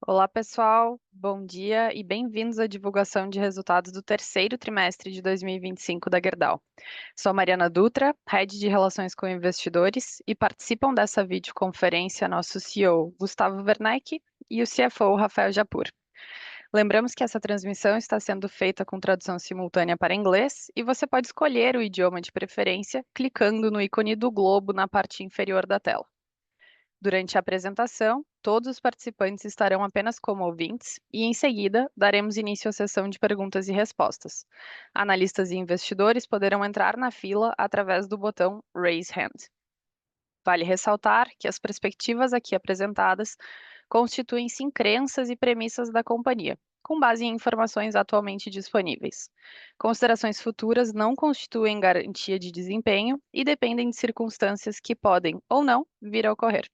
Olá, pessoal. Bom dia e bem-vindos à divulgação de resultados do terceiro trimestre de 2025 da Gerdau. Sou Mariana Dutra, Head de Relações com Investidores, e participam dessa videoconferência nosso CEO, Gustavo Werneck, e o CFO, Rafael Japur. Lembramos que essa transmissão está sendo feita com tradução simultânea para inglês e você pode escolher o idioma de preferência clicando no ícone do globo na parte inferior da tela. Durante a apresentação, todos os participantes estarão apenas como ouvintes e, em seguida, daremos início à sessão de perguntas e respostas. Analistas e investidores poderão entrar na fila através do botão Raise Hand. Vale ressaltar que as perspectivas aqui apresentadas constituem-se crenças e premissas da companhia, com base em informações atualmente disponíveis. Considerações futuras não constituem garantia de desempenho e dependem de circunstâncias que podem ou não vir a ocorrer.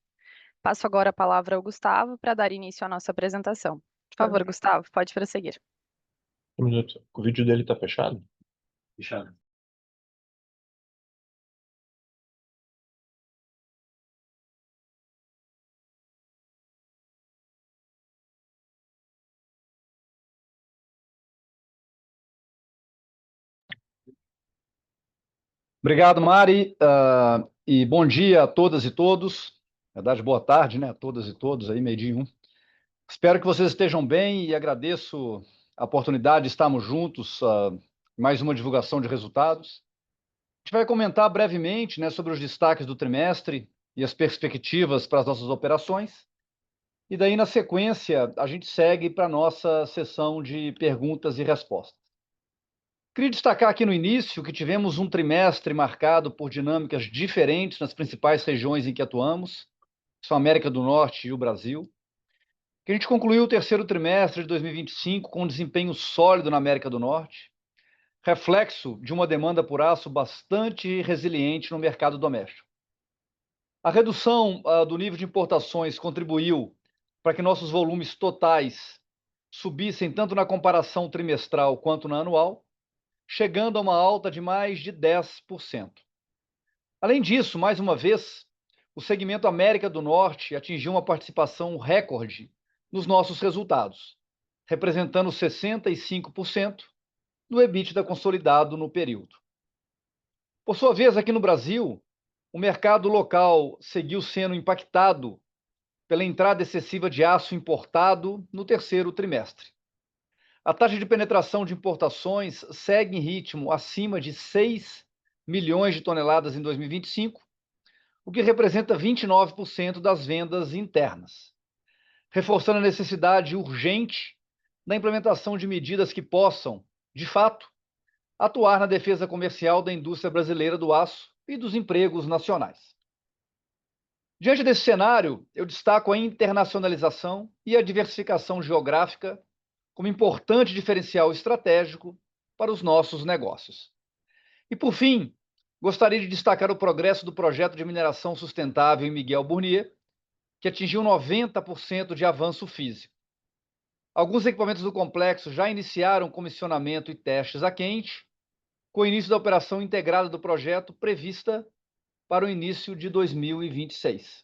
Passo agora a palavra ao Gustavo para dar início à nossa apresentação. Por favor, Gustavo, pode prosseguir. Um minuto. O vídeo dele tá fechado? Fechado. Obrigado, Mari, e bom dia a todas e todos. Na verdade, boa tarde, né, a todas e todos, aí, meio-dia e um. Espero que vocês estejam bem e agradeço a oportunidade de estarmos juntos, mais uma divulgação de resultados. A gente vai comentar brevemente, né, sobre os destaques do trimestre e as perspectivas para as nossas operações. E daí, na sequência, a gente segue para a nossa sessão de perguntas e respostas. Queria destacar aqui no início que tivemos um trimestre marcado por dinâmicas diferentes nas principais regiões em que atuamos, são a América do Norte e o Brasil. Que a gente concluiu o terceiro trimestre de 2025 com um desempenho sólido na América do Norte, reflexo de uma demanda por aço bastante resiliente no mercado doméstico. A redução do nível de importações contribuiu para que nossos volumes totais subissem tanto na comparação trimestral quanto na anual, chegando a uma alta de mais de 10%. Além disso, mais uma vez, o segmento América do Norte atingiu uma participação recorde nos nossos resultados, representando 65% do EBITDA consolidado no período. Por sua vez, aqui no Brasil, o mercado local seguiu sendo impactado pela entrada excessiva de aço importado no terceiro trimestre. A taxa de penetração de importações segue em ritmo acima de 6 milhões de toneladas em 2025, o que representa 29% das vendas internas, reforçando a necessidade urgente da implementação de medidas que possam, de fato, atuar na defesa comercial da indústria brasileira do aço e dos empregos nacionais. Diante desse cenário, eu destaco a internacionalização e a diversificação geográfica como importante diferencial estratégico para os nossos negócios. E, por fim, gostaria de destacar o progresso do projeto de mineração sustentável em Miguel Burnier, que atingiu 90% de avanço físico. Alguns equipamentos do complexo já iniciaram comissionamento e testes a quente, com o início da operação integrada do projeto prevista para o início de 2026.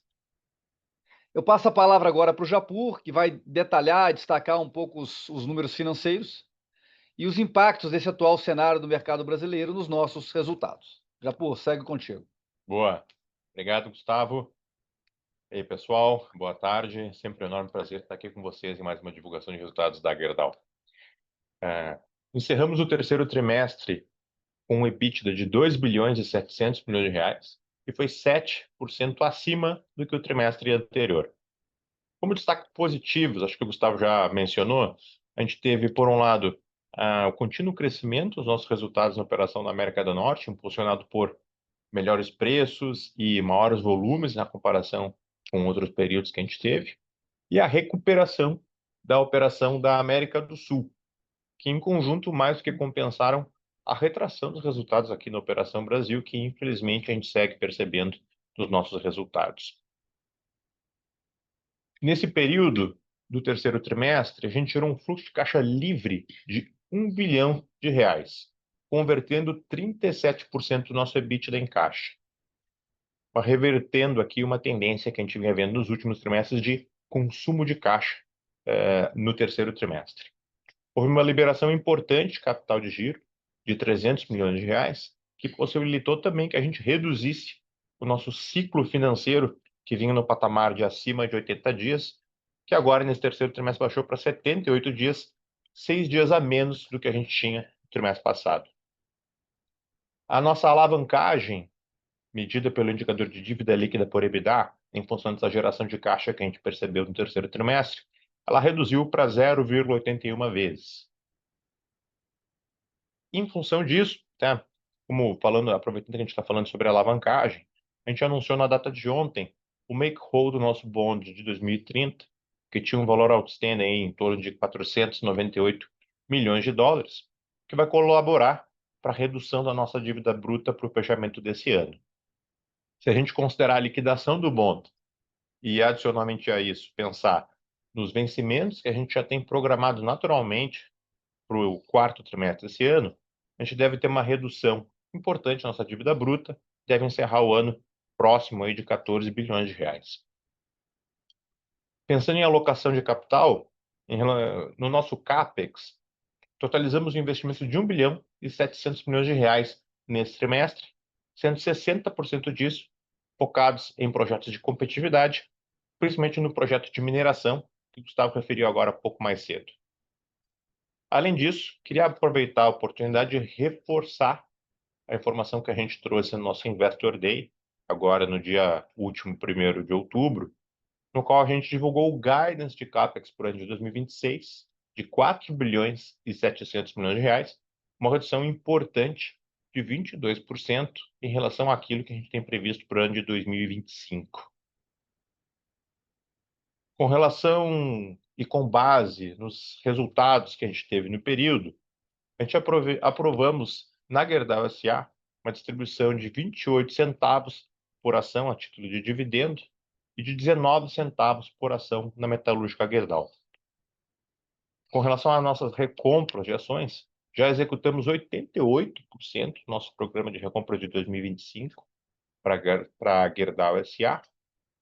Eu passo a palavra agora para o Japur, que vai detalhar e destacar um pouco os números financeiros e os impactos desse atual cenário do mercado brasileiro nos nossos resultados. Japur, segue contigo. Boa. Obrigado, Gustavo. E aí, pessoal, boa tarde. Sempre um enorme prazer estar aqui com vocês em mais uma divulgação de resultados da Gerdau. Encerramos o terceiro trimestre com um EBITDA de 2 bilhões e 700 milhões de reais, que foi 7% acima do que o trimestre anterior. Como destaques positivos, acho que o Gustavo já mencionou, a gente teve, por um lado, o contínuo crescimento dos nossos resultados na operação na América do Norte, impulsionado por melhores preços e maiores volumes na comparação com outros períodos que a gente teve, e a recuperação da operação da América do Sul, que em conjunto mais do que compensaram a retração dos resultados aqui na Operação Brasil, que infelizmente a gente segue percebendo nos nossos resultados. Nesse período do terceiro trimestre, a gente gerou um fluxo de caixa livre de 1 bilhão de reais, convertendo 37% do nosso EBITDA em caixa, revertendo aqui uma tendência que a gente vinha vendo nos últimos trimestres de consumo de caixa no terceiro trimestre. Houve uma liberação importante de capital de giro de 300 milhões de reais, que possibilitou também que a gente reduzisse o nosso ciclo financeiro, que vinha no patamar de acima de 80 dias, que agora, nesse terceiro trimestre, baixou para 78 dias, 6 dias a menos do que a gente tinha no trimestre passado. A nossa alavancagem, medida pelo indicador de dívida líquida por EBITDA, em função dessa geração de caixa que a gente percebeu no terceiro trimestre, ela reduziu para 0,81 vezes. Em função disso, tá, aproveitando que a gente está falando sobre alavancagem, a gente anunciou na data de ontem o make-whole do nosso bond de 2030, que tinha um valor outstanding aí em torno de 498 milhões de dólares, que vai colaborar para a redução da nossa dívida bruta para o fechamento desse ano. Se a gente considerar a liquidação do bond e, adicionalmente a isso, pensar nos vencimentos que a gente já tem programado naturalmente para o quarto trimestre desse ano, a gente deve ter uma redução importante na nossa dívida bruta, deve encerrar o ano próximo aí de 14 bilhões de reais. Pensando em alocação de capital, no nosso CAPEX, totalizamos um investimento de 1 bilhão e 700 milhões de reais nesse trimestre, sendo 60% disso focados em projetos de competitividade, principalmente no projeto de mineração, que o Gustavo referiu agora pouco mais cedo. Além disso, queria aproveitar a oportunidade de reforçar a informação que a gente trouxe no nosso Investor Day, agora no dia último, 1º de outubro, no qual a gente divulgou o guidance de CAPEX para o ano de 2026, de 4 bilhões e 700 milhões de reais, uma redução importante de 22% em relação àquilo que a gente tem previsto para o ano de 2025. Com relação e com base nos resultados que a gente teve no período, a gente aprovamos na Gerdau S.A. uma distribuição de 28 centavos por ação a título de dividendo e de 19 centavos por ação na metalúrgica Gerdau. Com relação às nossas recompras de ações, já executamos 88% do nosso programa de recompra de 2025 para a Gerdau S.A.,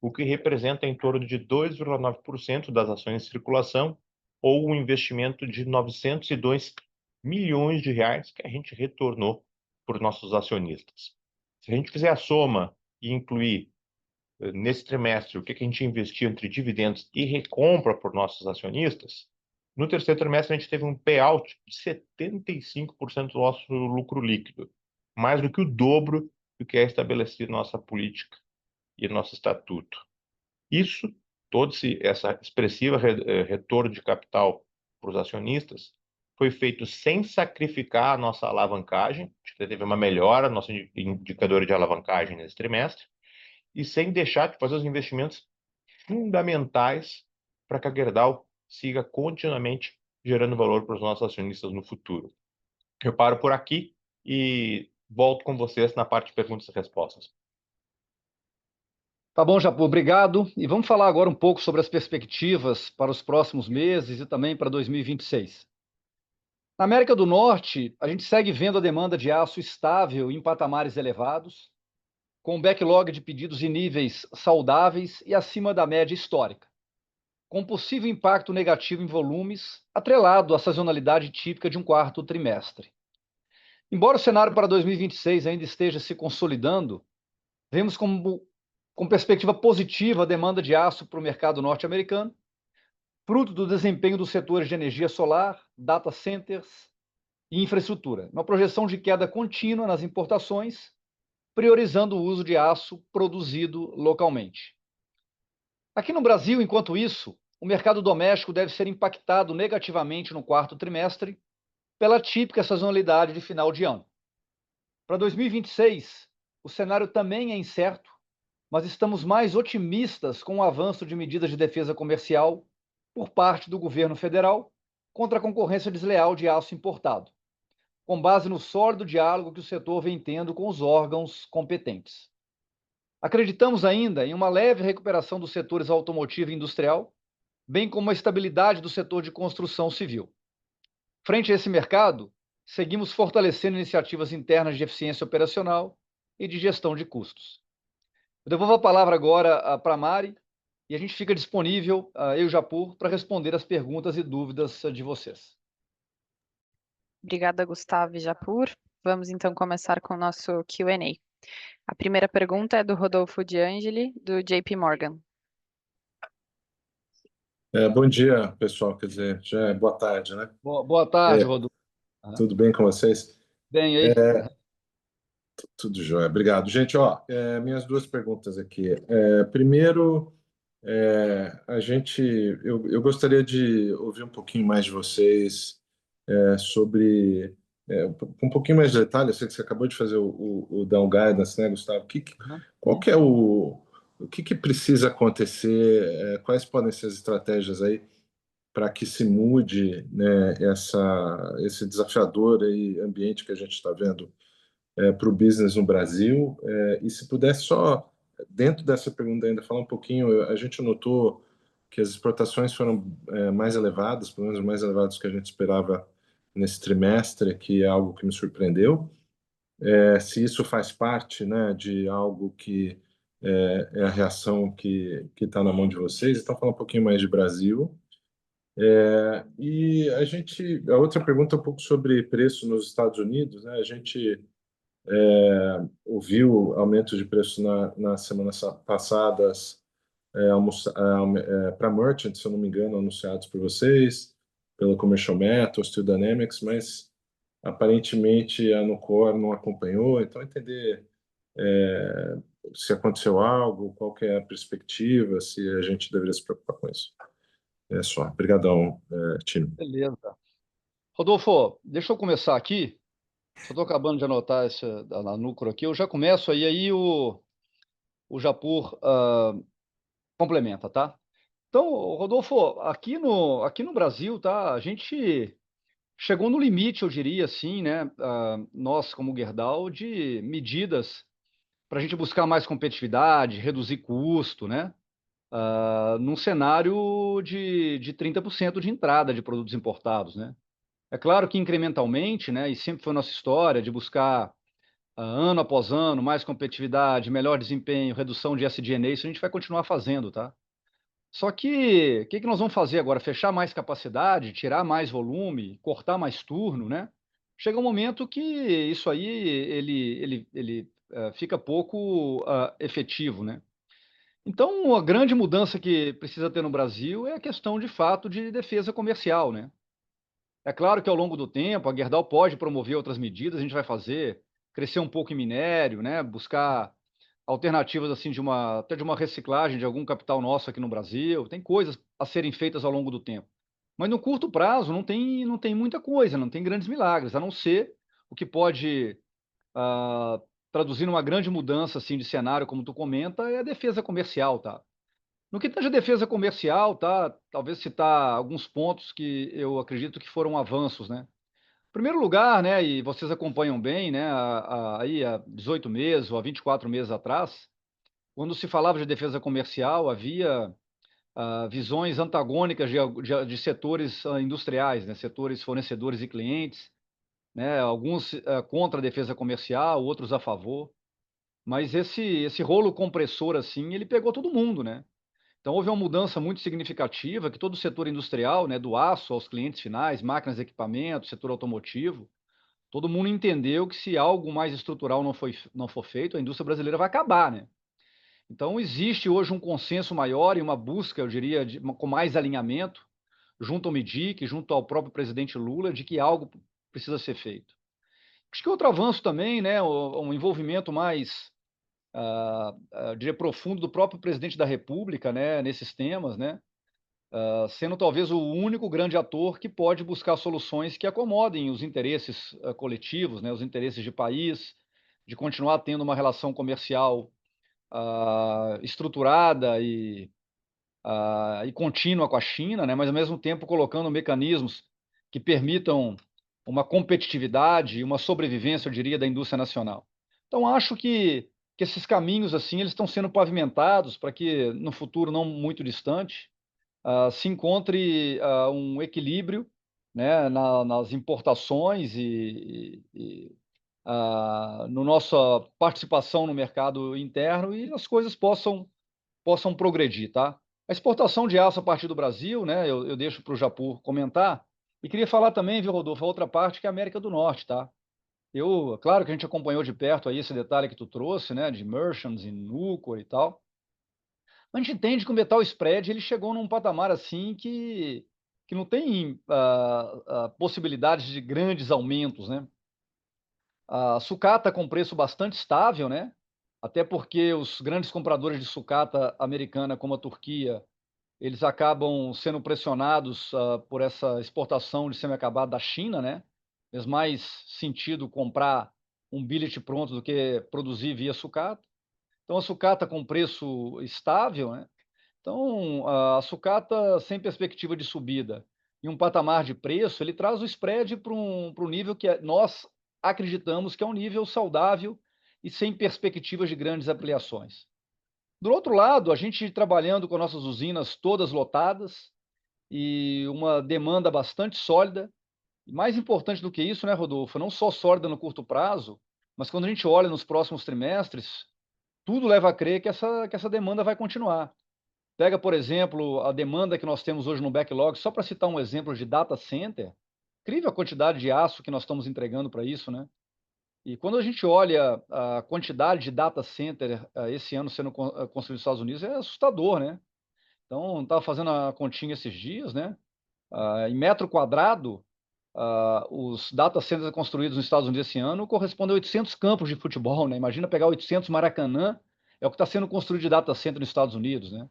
o que representa em torno de 2,9% das ações em circulação, ou um investimento de 902 milhões de reais que a gente retornou por nossos acionistas. Se a gente fizer a soma e incluir nesse trimestre o que a gente investiu entre dividendos e recompra por nossos acionistas, no terceiro trimestre a gente teve um payout de 75% do nosso lucro líquido, mais do que o dobro do que é estabelecido na nossa política e no nosso estatuto. Isso, essa expressiva retorno de capital para os acionistas, foi feito sem sacrificar a nossa alavancagem, a gente teve uma melhora no nosso indicador de alavancagem nesse trimestre, e sem deixar de fazer os investimentos fundamentais para que a Gerdau siga continuamente gerando valor para os nossos acionistas no futuro. Eu paro por aqui e volto com vocês na parte de perguntas e respostas. Tá bom, Japur, obrigado. E vamos falar agora um pouco sobre as perspectivas para os próximos meses e também para 2026. Na América do Norte, a gente segue vendo a demanda de aço estável em patamares elevados, com um backlog de pedidos em níveis saudáveis e acima da média histórica, com possível impacto negativo em volumes, atrelado à sazonalidade típica de um quarto trimestre. Embora o cenário para 2026 ainda esteja se consolidando, vemos com perspectiva positiva a demanda de aço para o mercado norte-americano, fruto do desempenho dos setores de energia solar, data centers e infraestrutura, uma projeção de queda contínua nas importações, priorizando o uso de aço produzido localmente. Aqui no Brasil, enquanto isso, o mercado doméstico deve ser impactado negativamente no quarto trimestre pela típica sazonalidade de final de ano. Para 2026, o cenário também é incerto, mas estamos mais otimistas com o avanço de medidas de defesa comercial por parte do governo federal contra a concorrência desleal de aço importado, com base no sólido diálogo que o setor vem tendo com os órgãos competentes. Acreditamos ainda em uma leve recuperação dos setores automotivo e industrial, bem como a estabilidade do setor de construção civil. Frente a esse mercado, seguimos fortalecendo iniciativas internas de eficiência operacional e de gestão de custos. Eu devolvo a palavra agora para a Mari, e a gente fica disponível, eu e o Japur, para responder as perguntas e dúvidas de vocês. Obrigada, Gustavo e Japur. Vamos então começar com o nosso Q&A. A primeira pergunta é do Rodolfo De Angeli, do JP Morgan. Bom dia, pessoal. Quer dizer, já é boa tarde, né? Boa tarde, Rodolfo. Tudo bem com vocês? Bem aí? Tudo jóia. Obrigado. Gente, ó, minhas duas perguntas aqui. Primeiro, eu gostaria de ouvir um pouquinho mais de vocês sobre, com um pouquinho mais de detalhe. Eu sei que você acabou de fazer o down guidance, né, Gustavo? Qual que é o que precisa acontecer? Quais podem ser as estratégias aí para que se mude, né, esse desafiador aí, ambiente que a gente está vendo para o business no Brasil? E se pudesse só, dentro dessa pergunta ainda, falar um pouquinho, a gente notou que as exportações foram mais elevadas, pelo menos mais elevadas do que a gente esperava nesse trimestre, que é algo que me surpreendeu. Se isso faz parte, né, de algo que é a reação que está na mão de vocês. Então, falar um pouquinho mais de Brasil. E a outra pergunta é um pouco sobre preço nos Estados Unidos, né? A gente ouviu aumentos de preço nas semanas passadas para merchant, se eu não me engano, anunciados por vocês, pela Commercial Metals, Steel Dynamics, mas aparentemente a Nucor não acompanhou. Então, entender se aconteceu algo, qual que é a perspectiva, se a gente deveria se preocupar com isso. É só. Obrigadão, time. Beleza. Rodolfo, deixa eu começar aqui. Só estou acabando de anotar essa da Nucor aqui. Eu já começo aí o Japur complementa, tá? Então, Rodolfo, aqui no Brasil, tá? A gente chegou no limite, eu diria assim, né? Nós, como Gerdau, de medidas para a gente buscar mais competitividade, reduzir custo, né? Num cenário de 30% de entrada de produtos importados, né? É claro que incrementalmente, né? E sempre foi nossa história de buscar ano após ano mais competitividade, melhor desempenho, redução de SG&A, isso a gente vai continuar fazendo, tá? Só que o que nós vamos fazer agora? Fechar mais capacidade, tirar mais volume, cortar mais turno, né? Chega um momento que isso aí ele fica pouco efetivo, né? Então, a grande mudança que precisa ter no Brasil é a questão de fato de defesa comercial, né? É claro que ao longo do tempo a Gerdau pode promover outras medidas, a gente vai fazer, crescer um pouco em minério, né? Buscar alternativas assim até de uma reciclagem de algum capital nosso aqui no Brasil. Tem coisas a serem feitas ao longo do tempo. Mas no curto prazo não tem muita coisa, não tem grandes milagres, a não ser o que pode traduzir numa grande mudança assim de cenário, como tu comenta, é a defesa comercial, tá? No que tange a defesa comercial, tá? Talvez citar alguns pontos que eu acredito que foram avanços, né? Em primeiro lugar, né, e vocês acompanham bem, né, aí há 18 meses ou há 24 meses atrás, quando se falava de defesa comercial, havia visões antagônicas de setores industriais, né, setores fornecedores e clientes, né, alguns contra a defesa comercial, outros a favor. Mas esse rolo compressor, assim, ele pegou todo mundo, né? Então, houve uma mudança muito significativa que todo o setor industrial, né, do aço aos clientes finais, máquinas e equipamentos, setor automotivo, todo mundo entendeu que se algo mais estrutural não for feito, a indústria brasileira vai acabar, né? Então, existe hoje um consenso maior e uma busca, eu diria, com mais alinhamento, junto ao MIDIC, junto ao próprio presidente Lula, de que algo precisa ser feito. Acho que outro avanço também, né, um envolvimento mais, diria, profundo do próprio presidente da República, né, nesses temas, né, sendo talvez o único grande ator que pode buscar soluções que acomodem os interesses coletivos, né, os interesses de país, de continuar tendo uma relação comercial estruturada e contínua com a China, né, mas ao mesmo tempo colocando mecanismos que permitam uma competitividade e uma sobrevivência, eu diria, da indústria nacional. Então, acho que esses caminhos assim eles estão sendo pavimentados para que no futuro não muito distante se encontre um equilíbrio, né, nas importações e no nossa participação no mercado interno e as coisas possam progredir, tá? A exportação de aço a partir do Brasil, né, eu deixo para o Japur comentar, e queria falar também, viu, Rodolfo, a outra parte que é a América do Norte, tá? Claro que a gente acompanhou de perto aí esse detalhe que tu trouxe, né, de Merchants e Nucor e tal. A gente entende que o metal spread ele chegou num patamar assim que não tem possibilidades de grandes aumentos, né? A sucata com preço bastante estável, né? Até porque os grandes compradores de sucata americana, como a Turquia, eles acabam sendo pressionados por essa exportação de semi-acabado da China, né? Faz mais sentido comprar um billet pronto do que produzir via sucata. Então, a sucata com preço estável, né? Então, a sucata sem perspectiva de subida e um patamar de preço, ele traz o spread para um nível que nós acreditamos que é um nível saudável e sem perspectivas de grandes ampliações. Do outro lado, a gente trabalhando com nossas usinas todas lotadas e uma demanda bastante sólida. E mais importante do que isso, né, Rodolfo? Não só sólida no curto prazo, mas quando a gente olha nos próximos trimestres, tudo leva a crer que essa demanda vai continuar. Pega, por exemplo, a demanda que nós temos hoje no backlog, só para citar um exemplo de data center, incrível a quantidade de aço que nós estamos entregando para isso, né? E quando a gente olha a quantidade de data center esse ano sendo construído nos Estados Unidos, é assustador, né? Então, estava fazendo a continha esses dias, né? Em metro quadrado, os data centers construídos nos Estados Unidos esse ano correspondem a 800 campos de futebol, né? Imagina pegar 800 Maracanã, é o que está sendo construído de data center nos Estados Unidos, né?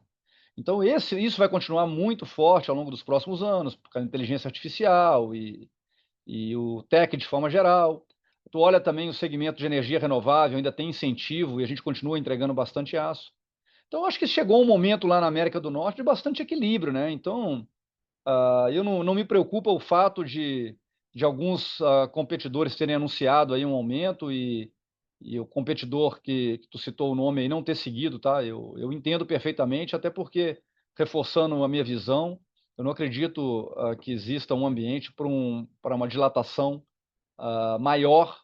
Então, isso vai continuar muito forte ao longo dos próximos anos, por causa da inteligência artificial e o tech de forma geral. Tu olha também o segmento de energia renovável, ainda tem incentivo e a gente continua entregando bastante aço. Então, acho que chegou um momento lá na América do Norte de bastante equilíbrio, né? Então, eu não me preocupa o fato de alguns competidores terem anunciado aí um aumento e o competidor que tu citou o nome aí não ter seguido, tá? Eu entendo perfeitamente, até porque, reforçando a minha visão, eu não acredito que exista um ambiente para uma dilatação maior,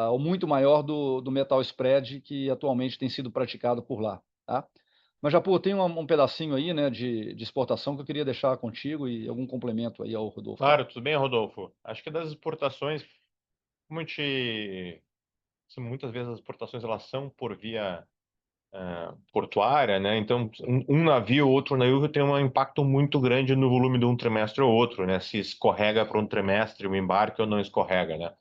ou muito maior do metal spread que atualmente tem sido praticado por lá, tá? Mas, Japur, tem um pedacinho aí, né, de exportação que eu queria deixar contigo e algum complemento aí ao Rodolfo. Claro, tudo bem, Rodolfo? Acho que das exportações, como a gente, muitas vezes as exportações elas são por via portuária, né? Então, um navio ou outro navio tem um impacto muito grande no volume de um trimestre ou outro, né? Se escorrega para um trimestre o embarque ou não escorrega, né?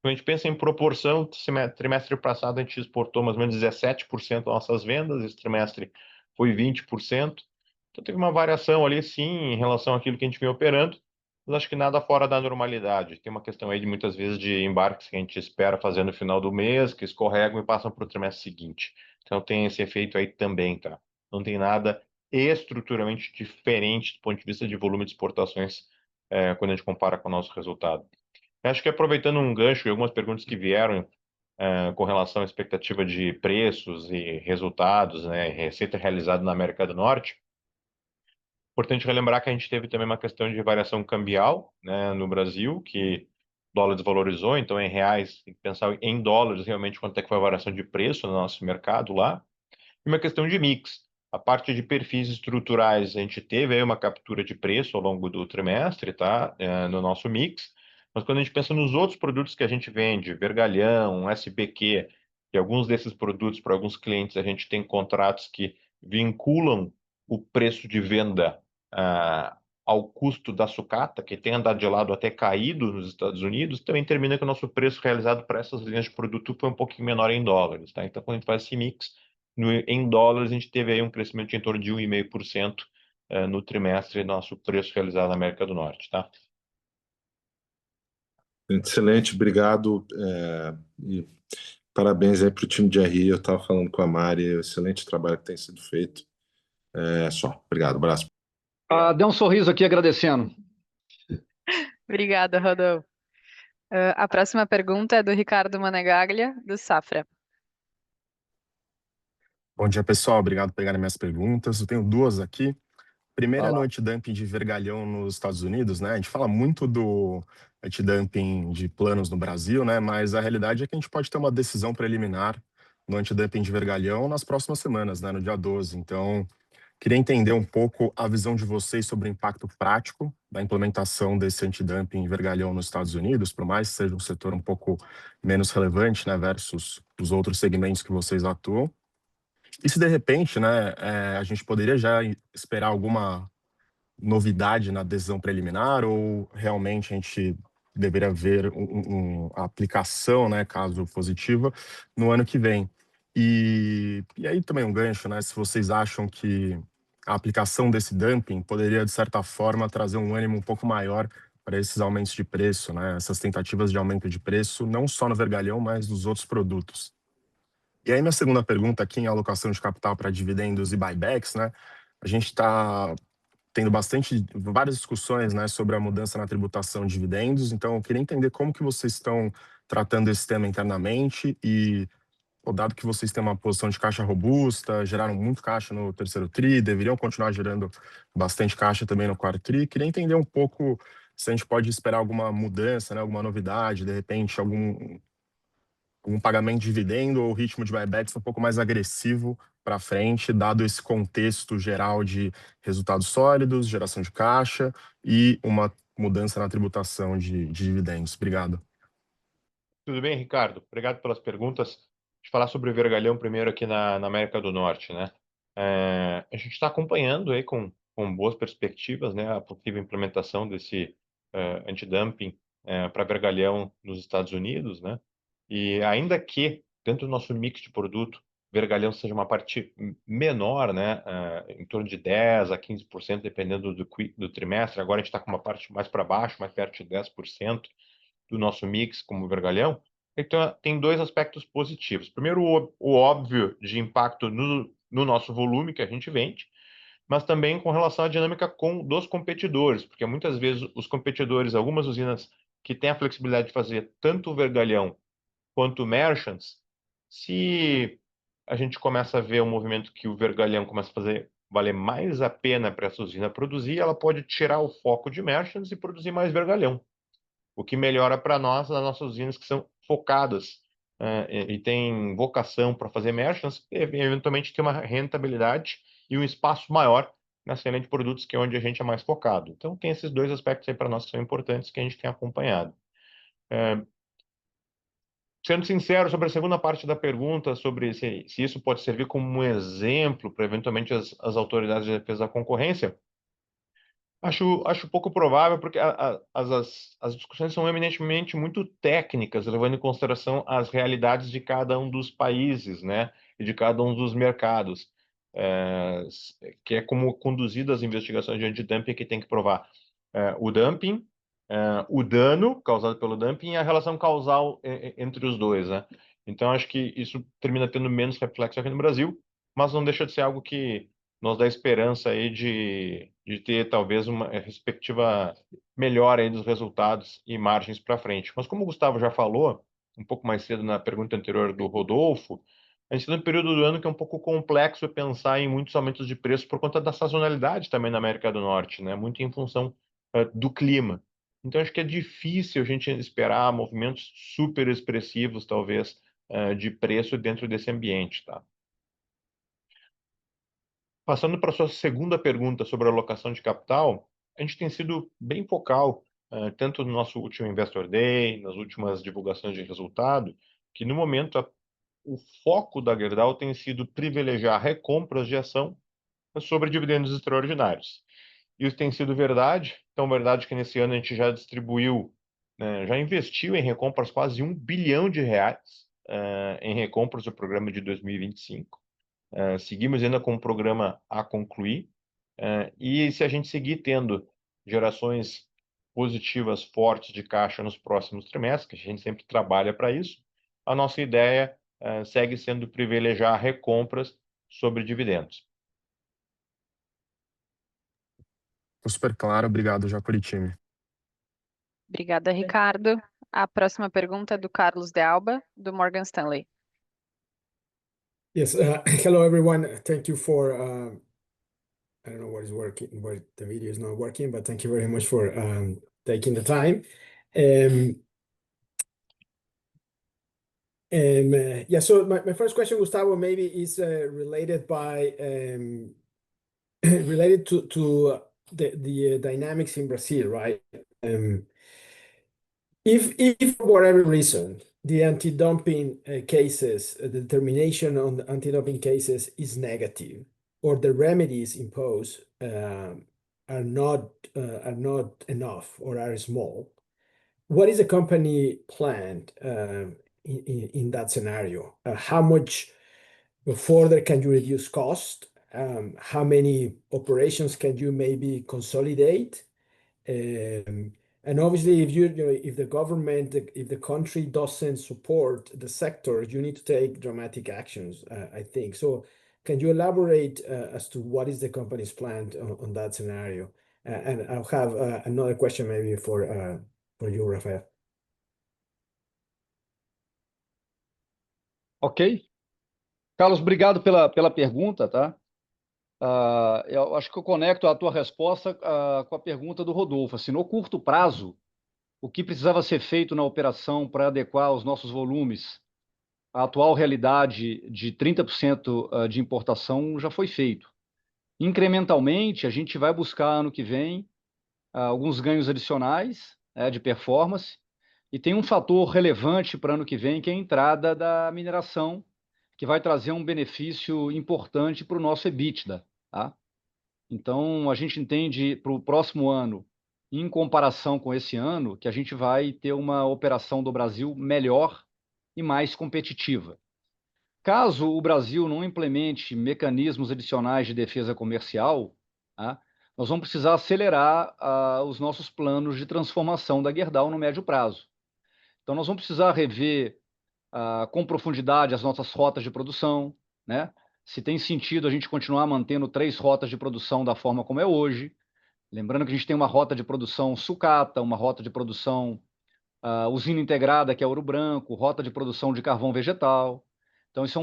Quando a gente pensa em proporção, trimestre passado a gente exportou mais ou menos 17% das nossas vendas, esse trimestre foi 20%. Então teve uma variação ali, sim, em relação àquilo que a gente vem operando, mas acho que nada fora da normalidade. Tem uma questão aí de muitas vezes de embarques que a gente espera fazer no final do mês, que escorregam e passam para o trimestre seguinte. Então tem esse efeito aí também, tá? Não tem nada estruturalmente diferente do ponto de vista de volume de exportações, quando a gente compara com o nosso resultado. Acho que aproveitando um gancho e algumas perguntas que vieram com relação à expectativa de preços e resultados, né, receita realizada na América do Norte, importante relembrar que a gente teve também uma questão de variação cambial, né, no Brasil, que o dólar desvalorizou, então em reais, tem que pensar em dólares realmente quanto é que foi a variação de preço no nosso mercado lá, e uma questão de mix. A parte de perfis estruturais, a gente teve aí uma captura de preço ao longo do trimestre, tá? No nosso mix. Mas quando a gente pensa nos outros produtos que a gente vende, vergalhão, SBQ, e alguns desses produtos, para alguns clientes, a gente tem contratos que vinculam o preço de venda ao custo da sucata, que tem andado de lado até caído nos Estados Unidos, também termina que o nosso preço realizado para essas linhas de produto foi um pouquinho menor em dólares, tá? Então, quando a gente faz esse mix, em dólares, a gente teve aí um crescimento de em torno de 1,5% no trimestre, nosso preço realizado na América do Norte, tá? Excelente, obrigado. E parabéns aí para o time de RI. Eu estava falando com a Mari, excelente trabalho que tem sido feito. Só, obrigado, abraço. Dê um sorriso aqui agradecendo. Obrigada, Rodolfo. A próxima pergunta é do Ricardo Manegaglia, do Safra. Bom dia, pessoal. Obrigado por pegarem minhas perguntas. Eu tenho duas aqui. Primeira é no antidumping de vergalhão nos Estados Unidos, né? A gente fala muito do antidumping de planos no Brasil, né? Mas a realidade é que a gente pode ter uma decisão preliminar no antidumping de vergalhão nas próximas semanas, né? No dia 12. Então, Queria entender um pouco a visão de vocês sobre o impacto prático da implementação desse antidumping vergalhão nos Estados Unidos, por mais que seja um setor um pouco menos relevante, né, versus os outros segmentos que vocês atuam. E se de repente, né, a gente poderia já esperar alguma novidade na decisão preliminar ou realmente a gente deveria ver a aplicação, né, caso positiva, no ano que vem. E aí também um gancho, né, se vocês acham que a aplicação desse dumping poderia, de certa forma, trazer um ânimo um pouco maior para esses aumentos de preço, né, essas tentativas de aumento de preço, não só no vergalhão, mas nos outros produtos. E aí, minha segunda pergunta aqui em alocação de capital para dividendos e buybacks, né? A gente está tendo várias discussões, né, sobre a mudança na tributação de dividendos. Então, eu queria entender como que vocês estão tratando esse tema internamente e, dado que vocês têm uma posição de caixa robusta, geraram muito caixa no terceiro tri, deveriam continuar gerando bastante caixa também no quarto tri. Queria entender um pouco se a gente pode esperar alguma mudança, né, alguma novidade, de repente algum pagamento de dividendo ou o ritmo de buybacks um pouco mais agressivo para frente, dado esse contexto geral de resultados sólidos, geração de caixa e uma mudança na tributação de dividendos. Obrigado. Tudo bem, Ricardo? Obrigado pelas perguntas. Deixa eu falar sobre o vergalhão primeiro aqui na América do Norte, né? A gente está acompanhando aí com boas perspectivas, né, a possível implementação desse antidumping para vergalhão nos Estados Unidos, né? E ainda que dentro do nosso mix de produto, vergalhão seja uma parte menor, né, em torno de 10 a 15%, dependendo do trimestre. Agora a gente está com uma parte mais para baixo, mais perto de 10% do nosso mix como vergalhão. Então, tem dois aspectos positivos. Primeiro, o óbvio de impacto no nosso volume que a gente vende, mas também com relação à dinâmica dos competidores, porque muitas vezes os competidores, algumas usinas que têm a flexibilidade de fazer tanto o vergalhão quanto o merchants, se a gente começa a ver um movimento que o vergalhão começa a fazer valer mais a pena para essa usina produzir, ela pode tirar o foco de merchants e produzir mais vergalhão, o que melhora para nós, as nossas usinas que são focadas e têm vocação para fazer merchants, e eventualmente ter uma rentabilidade e um espaço maior na cena de produtos, que é onde a gente é mais focado. Então, tem esses dois aspectos aí para nós que são importantes, que a gente tem acompanhado. Sendo sincero sobre a segunda parte da pergunta, sobre se isso pode servir como um exemplo para, eventualmente, as autoridades de defesa da concorrência, acho pouco provável, porque as discussões são eminentemente muito técnicas, levando em consideração as realidades de cada um dos países, né, e de cada um dos mercados, é, que é como conduzidas as investigações de antidumping, que tem que provar o dumping, o dano causado pelo dumping e a relação causal entre os dois, né? Então, acho que isso termina tendo menos reflexo aqui no Brasil, mas não deixa de ser algo que nos dá esperança aí de ter talvez uma respectiva melhora aí dos resultados e margens para frente. Mas como o Gustavo já falou, um pouco mais cedo na pergunta anterior do Rodolfo, a gente está num período do ano que é um pouco complexo pensar em muitos aumentos de preço por conta da sazonalidade também na América do Norte, né? Muito em função do clima. Então, acho que é difícil a gente esperar movimentos super expressivos, talvez, de preço dentro desse ambiente, tá? Passando para a sua segunda pergunta sobre a alocação de capital, a gente tem sido bem focal, tanto no nosso último Investor Day, nas últimas divulgações de resultado, que no momento o foco da Gerdau tem sido privilegiar recompras de ação sobre dividendos extraordinários. Isso tem sido verdade, então verdade que nesse ano a gente já distribuiu, né, já investiu em recompras quase R$ 1 bilhão em recompras do programa de 2025. Seguimos ainda com o programa a concluir, e se a gente seguir tendo gerações positivas fortes de caixa nos próximos trimestres, que a gente sempre trabalha para isso, a nossa ideia segue sendo privilegiar recompras sobre dividendos. Super claro, obrigado, Jacoritime. Obrigada, Ricardo. A próxima pergunta é do Carlos de Alba, do Morgan Stanley. Yes, hello everyone. Thank you for, I don't know what is working, what the video is not working, but thank you very much for taking the time. Yeah, so my first question, Gustavo, maybe is related by related to the dynamics in Brazil, right? If for whatever reason the anti-dumping cases, the determination on the anti-dumping cases is negative, or the remedies imposed are not enough or are small, what is the company planned in that scenario? How much further can you reduce cost? How many operations can you maybe consolidate? And obviously, if the government, if the country doesn't support the sector, you need to take dramatic actions, I think. So can you elaborate as to what is the company's plan on that scenario? And I'll have another question maybe for you, Rafael. Ok. Carlos, obrigado pela pergunta, tá? Eu acho que eu conecto a tua resposta com a pergunta do Rodolfo. Assim, no curto prazo, o que precisava ser feito na operação para adequar os nossos volumes à atual realidade de 30% de importação já foi feito. Incrementalmente, a gente vai buscar ano que vem alguns ganhos adicionais de performance, e tem um fator relevante para ano que vem, que é a entrada da mineração, que vai trazer um benefício importante para o nosso EBITDA, tá? Então, a gente entende para o próximo ano, em comparação com esse ano, que a gente vai ter uma operação do Brasil melhor e mais competitiva. Caso o Brasil não implemente mecanismos adicionais de defesa comercial, tá, nós vamos precisar acelerar os nossos planos de transformação da Gerdau no médio prazo. Então, nós vamos precisar rever com profundidade as nossas rotas de produção, né? Se tem sentido a gente continuar mantendo 3 rotas de produção da forma como é hoje. Lembrando que a gente tem uma rota de produção sucata, uma rota de produção usina integrada, que é Ouro Branco, rota de produção de carvão vegetal. Então, isso é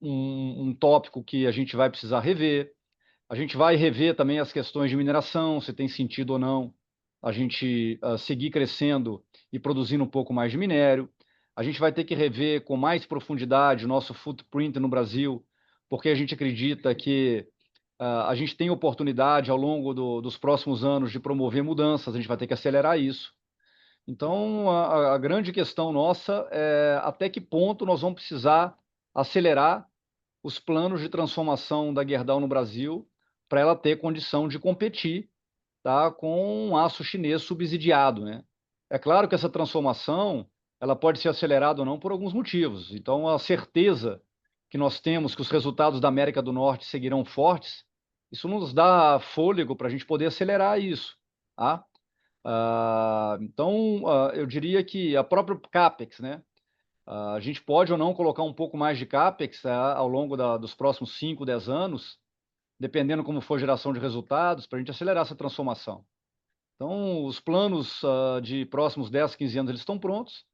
um tópico que a gente vai precisar rever. A gente vai rever também as questões de mineração, se tem sentido ou não a gente seguir crescendo e produzindo um pouco mais de minério. A gente vai ter que rever com mais profundidade o nosso footprint no Brasil, porque a gente acredita que a gente tem oportunidade ao longo dos próximos anos de promover mudanças, a gente vai ter que acelerar isso. Então, a grande questão nossa é até que ponto nós vamos precisar acelerar os planos de transformação da Gerdau no Brasil para ela ter condição de competir, tá, com um aço chinês subsidiado, né? É claro que essa transformação ela pode ser acelerada ou não por alguns motivos. Então, a certeza que nós temos que os resultados da América do Norte seguirão fortes, isso nos dá fôlego para a gente poder acelerar isso, tá? Então, eu diria que a própria CAPEX, né? A gente pode ou não colocar um pouco mais de CAPEX ao longo dos próximos 5, 10 anos, dependendo como for a geração de resultados, para a gente acelerar essa transformação. Então, os planos de próximos 10, 15 anos eles estão prontos.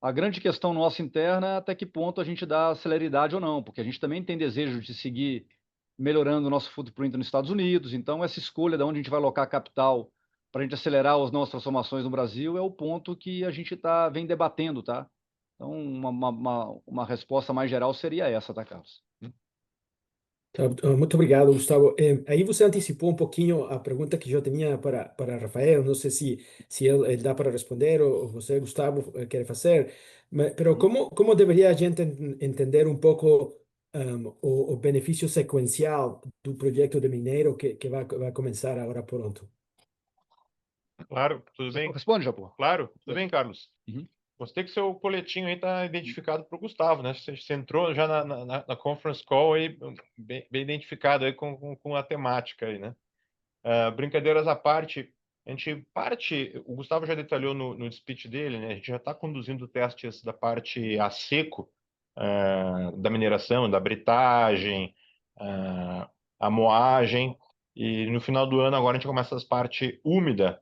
A grande questão nossa interna é até que ponto a gente dá celeridade ou não, porque a gente também tem desejo de seguir melhorando o nosso footprint nos Estados Unidos. Então, essa escolha de onde a gente vai alocar capital para a gente acelerar as nossas transformações no Brasil é o ponto que a gente vem debatendo, tá? Então, uma resposta mais geral seria essa, tá, Carlos? Muito obrigado, Gustavo. Aí você antecipou um pouquinho a pergunta que eu tinha para Rafael. Não sei se ele dá para responder ou você, Gustavo, quer fazer. Mas como deveria a gente entender um pouco o benefício sequencial do projeto de Mineiro que vai começar agora pronto? Claro, tudo bem? Responde, Japô. Claro, tudo bem, Carlos? Uhum. Gostei que seu coletinho aí está identificado para o Gustavo, né? Você entrou já na conference call aí, bem identificado aí com a temática aí, né? Brincadeiras à parte, o Gustavo já detalhou no speech dele, né? A gente já está conduzindo testes da parte a seco, da mineração, da britagem, a moagem, e no final do ano agora a gente começa as parte úmida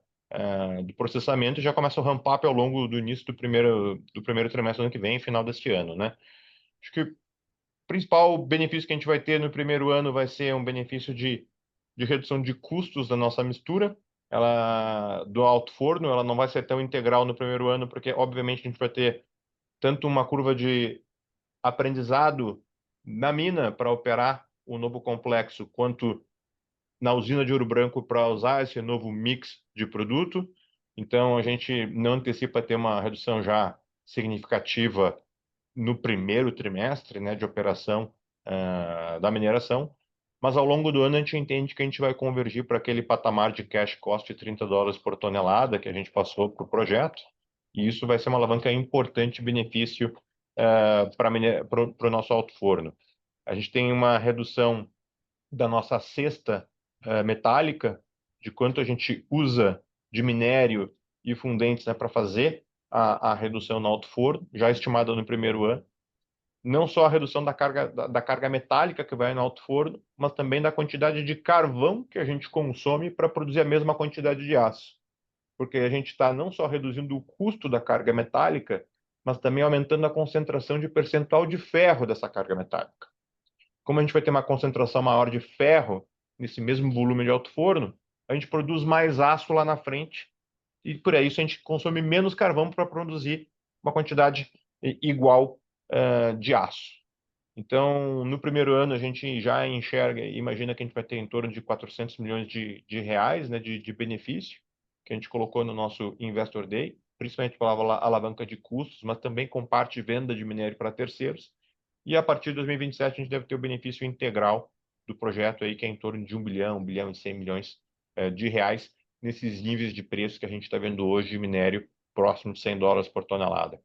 do processamento e já começa o ramp-up ao longo do início do primeiro trimestre do ano que vem, final deste ano, né? Acho que o principal benefício que a gente vai ter no primeiro ano vai ser um benefício de redução de custos da nossa mistura, do alto forno, ela não vai ser tão integral no primeiro ano, porque obviamente a gente vai ter tanto uma curva de aprendizado na mina para operar o novo complexo, quanto na usina de Ouro Branco para usar esse novo mix de produto. Então, a gente não antecipa ter uma redução já significativa no primeiro trimestre, né, de operação da mineração, mas ao longo do ano a gente entende que a gente vai convergir para aquele patamar de cash cost de $30 por tonelada que a gente passou para o projeto, e isso vai ser uma alavanca importante benefício para o nosso alto forno. A gente tem uma redução da nossa cesta metálica, de quanto a gente usa de minério e fundentes, né, para fazer a redução no alto forno, já estimada no primeiro ano. Não só a redução da carga metálica que vai no alto forno, mas também da quantidade de carvão que a gente consome para produzir a mesma quantidade de aço. Porque a gente está não só reduzindo o custo da carga metálica, mas também aumentando a concentração de percentual de ferro dessa carga metálica. Como a gente vai ter uma concentração maior de ferro nesse mesmo volume de alto forno, a gente produz mais aço lá na frente e por isso a gente consome menos carvão para produzir uma quantidade igual de aço. Então, no primeiro ano, a gente já enxerga e imagina que a gente vai ter em torno de 400 milhões de reais, né, de benefício, que a gente colocou no nosso Investor Day, principalmente pela alavanca de custos, mas também com parte de venda de minério para terceiros. E a partir de 2027, a gente deve ter o benefício integral do projeto, aí, que é em torno de 1 bilhão, 1 bilhão e 100 milhões de reais, nesses níveis de preço que a gente está vendo hoje de minério próximo de $100 por tonelada.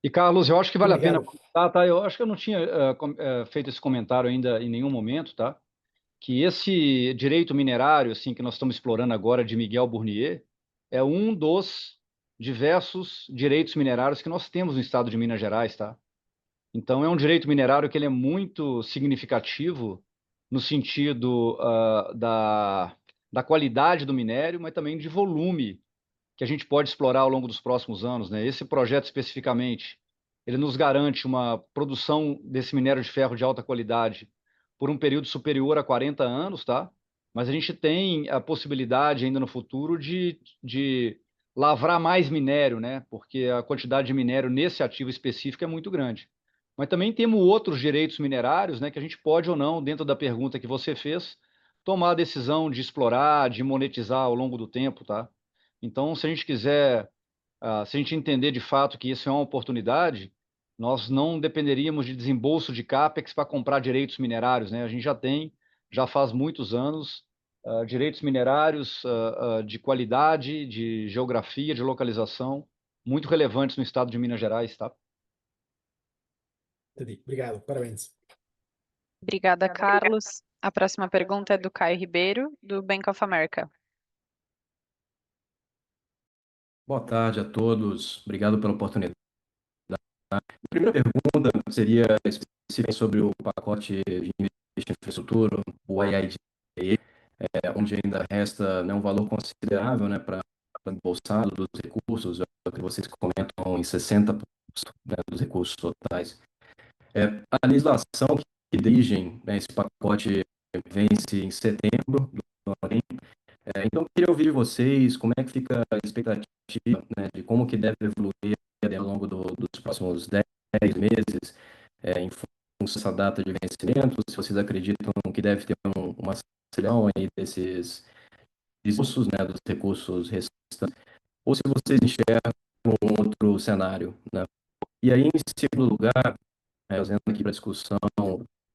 E, Carlos, eu acho que vale a pena Obrigado. comentar, tá? Eu acho que eu não tinha feito esse comentário ainda em nenhum momento, tá? Que esse direito minerário, assim, que nós estamos explorando agora de Miguel Burnier, é um dos diversos direitos minerários que nós temos no estado de Minas Gerais, tá? Então, é um direito minerário que ele é muito significativo no sentido da qualidade do minério, mas também de volume que a gente pode explorar ao longo dos próximos anos, né? Esse projeto especificamente, ele nos garante uma produção desse minério de ferro de alta qualidade por um período superior a 40 anos, tá? Mas a gente tem a possibilidade ainda no futuro de lavrar mais minério, né? Porque a quantidade de minério nesse ativo específico é muito grande. Mas também temos outros direitos minerários, né, que a gente pode ou não, dentro da pergunta que você fez, tomar a decisão de explorar, de monetizar ao longo do tempo, tá? Então, se a gente quiser, se a gente entender de fato que isso é uma oportunidade, nós não dependeríamos de desembolso de CAPEX para comprar direitos minerários, né? A gente já tem, já faz muitos anos, direitos minerários de qualidade, de geografia, de localização, muito relevantes no estado de Minas Gerais, tá? Entendi. Obrigado. Parabéns. Obrigada, Carlos. A próxima pergunta é do Caio Ribeiro, do Bank of America. Boa tarde a todos. Obrigado pela oportunidade. A primeira pergunta seria específica sobre o pacote de investimento em infraestrutura, o IIJA, onde ainda resta, né, um valor considerável, né, para embolsado dos recursos, que vocês comentam em 60%, né, dos recursos totais. A legislação que dirigem, né, esse pacote vence em setembro do ano. Então, eu queria ouvir de vocês como é que fica a expectativa, né, de como que deve evoluir ao longo dos próximos 10 meses, em função dessa data de vencimento, se vocês acreditam que deve ter uma aceleração aí desses recursos, né, dos recursos restantes, ou se vocês enxergam um outro cenário, né? E aí, em segundo lugar, trazendo aqui para discussão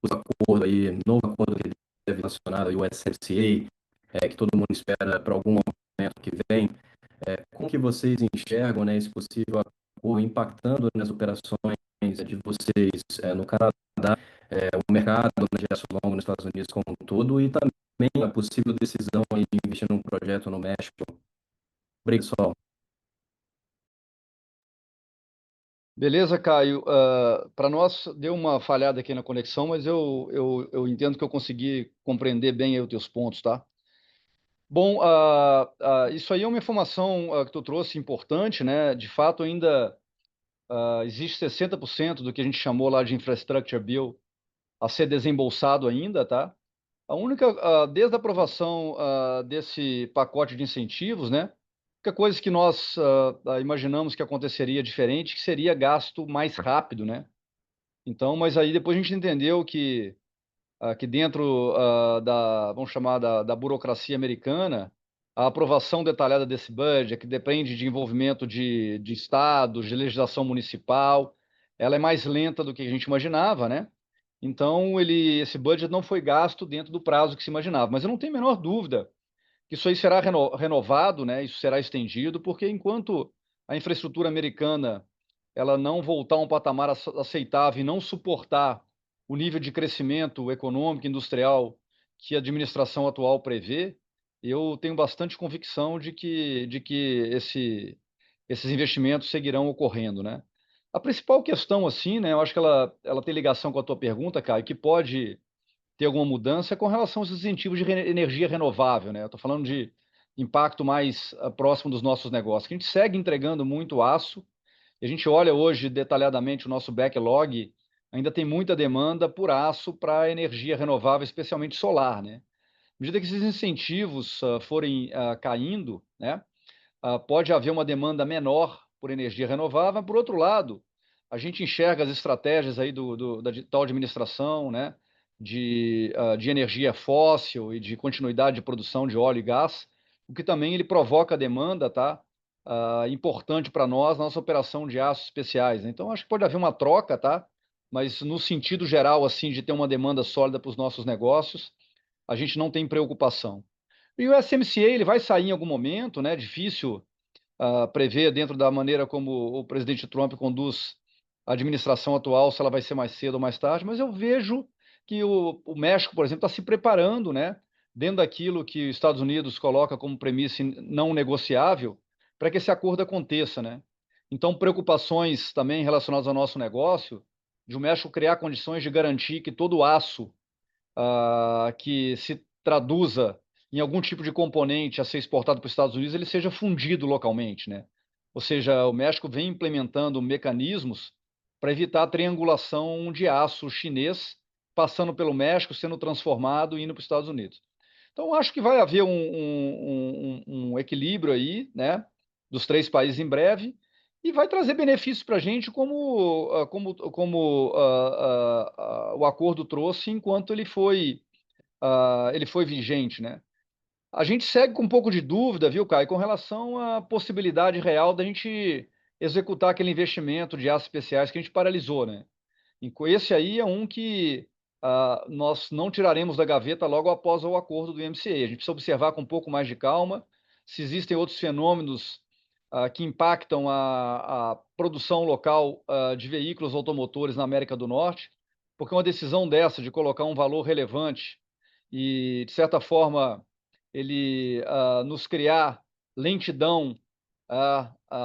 os acordos aí, novo acordo que deve ser relacionado ao USMCA, que todo mundo espera para algum momento que vem. Como que vocês enxergam, né, esse possível acordo impactando nas operações de vocês no Canadá, o mercado de aço longo nos Estados Unidos como um todo e também a possível decisão aí de investir num projeto no México? Obrigado, pessoal. Beleza, Caio. Para nós, deu uma falhada aqui na conexão, mas eu entendo que eu consegui compreender bem aí os teus pontos, tá? Bom, isso aí é uma informação que tu trouxe importante, né? De fato, ainda existe 60% do que a gente chamou lá de Infrastructure Bill a ser desembolsado ainda, tá? Desde a aprovação desse pacote de incentivos, né? A única coisa que nós imaginamos que aconteceria diferente, que seria gasto mais rápido, né? Então, mas aí depois a gente entendeu que que dentro vamos chamar da burocracia americana, a aprovação detalhada desse budget, que depende de envolvimento de estados, de legislação municipal, ela é mais lenta do que a gente imaginava, né? Então, esse budget não foi gasto dentro do prazo que se imaginava. Mas eu não tenho a menor dúvida que isso aí será renovado, né? Isso será estendido, porque enquanto a infraestrutura americana ela não voltar a um patamar aceitável e não suportar o nível de crescimento econômico e industrial que a administração atual prevê, eu tenho bastante convicção de que esses investimentos seguirão ocorrendo, né? A principal questão, assim, né? Eu acho que ela tem ligação com a tua pergunta, Caio, que pode ter alguma mudança com relação aos incentivos de energia renovável, né? Eu estou falando de impacto mais próximo dos nossos negócios. A gente segue entregando muito aço, e a gente olha hoje detalhadamente o nosso backlog, ainda tem muita demanda por aço para energia renovável, especialmente solar, né? À medida que esses incentivos forem caindo, né, pode haver uma demanda menor por energia renovável. Por outro lado, a gente enxerga as estratégias aí da tal administração, né, de energia fóssil e de continuidade de produção de óleo e gás, o que também ele provoca demanda, tá? Importante para nós, nossa operação de aços especiais, né? Então, acho que pode haver uma troca, tá? Mas no sentido geral, assim, de ter uma demanda sólida para os nossos negócios, a gente não tem preocupação. E o SMCA ele vai sair em algum momento, né? Difícil prever dentro da maneira como o presidente Trump conduz a administração atual, se ela vai ser mais cedo ou mais tarde, mas eu vejo que o México, por exemplo, está se preparando, né? Dentro daquilo que os Estados Unidos coloca como premissa não negociável, para que esse acordo aconteça, né? Então, preocupações também relacionadas ao nosso negócio, de o México criar condições de garantir que todo o aço que se traduza em algum tipo de componente a ser exportado para os Estados Unidos, ele seja fundido localmente, né? Ou seja, o México vem implementando mecanismos para evitar a triangulação de aço chinês passando pelo México, sendo transformado e indo para os Estados Unidos. Então, acho que vai haver um equilíbrio aí, né, dos três países em breve, e vai trazer benefícios para a gente como o acordo trouxe enquanto ele foi vigente, né? A gente segue com um pouco de dúvida, viu, Caio, com relação à possibilidade real da gente executar aquele investimento de aços especiais que a gente paralisou, né? Esse aí é um que nós não tiraremos da gaveta logo após o acordo do MCA. A gente precisa observar com um pouco mais de calma se existem outros fenômenos que impactam a produção local de veículos automotores na América do Norte, porque uma decisão dessa de colocar um valor relevante e, de certa forma, ele nos criar lentidão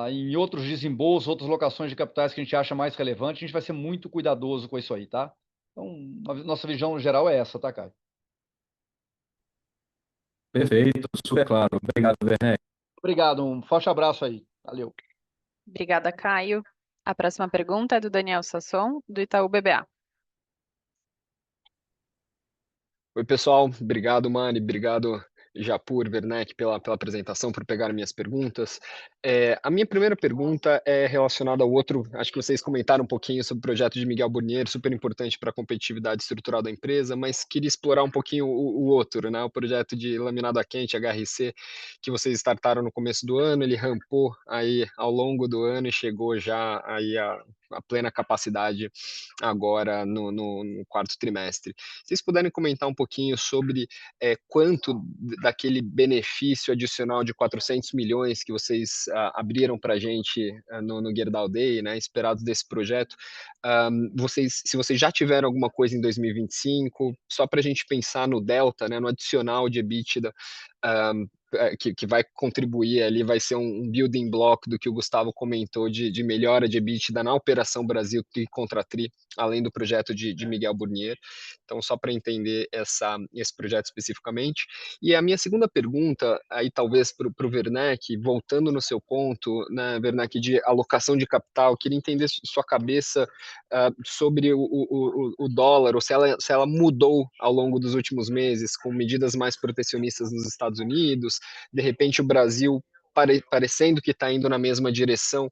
em outros desembolsos, outras locações de capitais que a gente acha mais relevante, a gente vai ser muito cuidadoso com isso aí, tá? Então, a nossa visão geral é essa, tá, Caio? Perfeito, super claro. Obrigado, Werneck. Obrigado, um forte abraço aí. Valeu. Obrigada, Caio. A próxima pergunta é do Daniel Sasson, do Itaú BBA. Oi, pessoal. Obrigado, Mari. Obrigado, Japur, Werneck, pela apresentação, por pegar minhas perguntas. A minha primeira pergunta é relacionada ao outro, acho que vocês comentaram um pouquinho sobre o projeto de Miguel Burnier, super importante para a competitividade estrutural da empresa, mas queria explorar um pouquinho o outro, né? O projeto de laminado a quente, HRC, que vocês startaram no começo do ano, ele rampou aí ao longo do ano e chegou já aí a plena capacidade agora no quarto trimestre. Se vocês puderem comentar um pouquinho sobre quanto daquele benefício adicional de 400 milhões que vocês abriram para a gente no Gerdau Day, né, esperados desse projeto, se vocês já tiveram alguma coisa em 2025, só para a gente pensar no delta, né, no adicional de EBITDA, que vai contribuir ali, vai ser um building block do que o Gustavo comentou de melhora de EBITDA na Operação Brasil Tri contra Tri, além do projeto de Miguel Burnier. Então, só para entender esse projeto especificamente. E a minha segunda pergunta, aí talvez para o Werneck, voltando no seu ponto, né, Werneck, de alocação de capital, queria entender sua cabeça sobre o dólar, ou se ela mudou ao longo dos últimos meses, com medidas mais protecionistas nos Estados Unidos, de repente o Brasil parecendo que está indo na mesma direção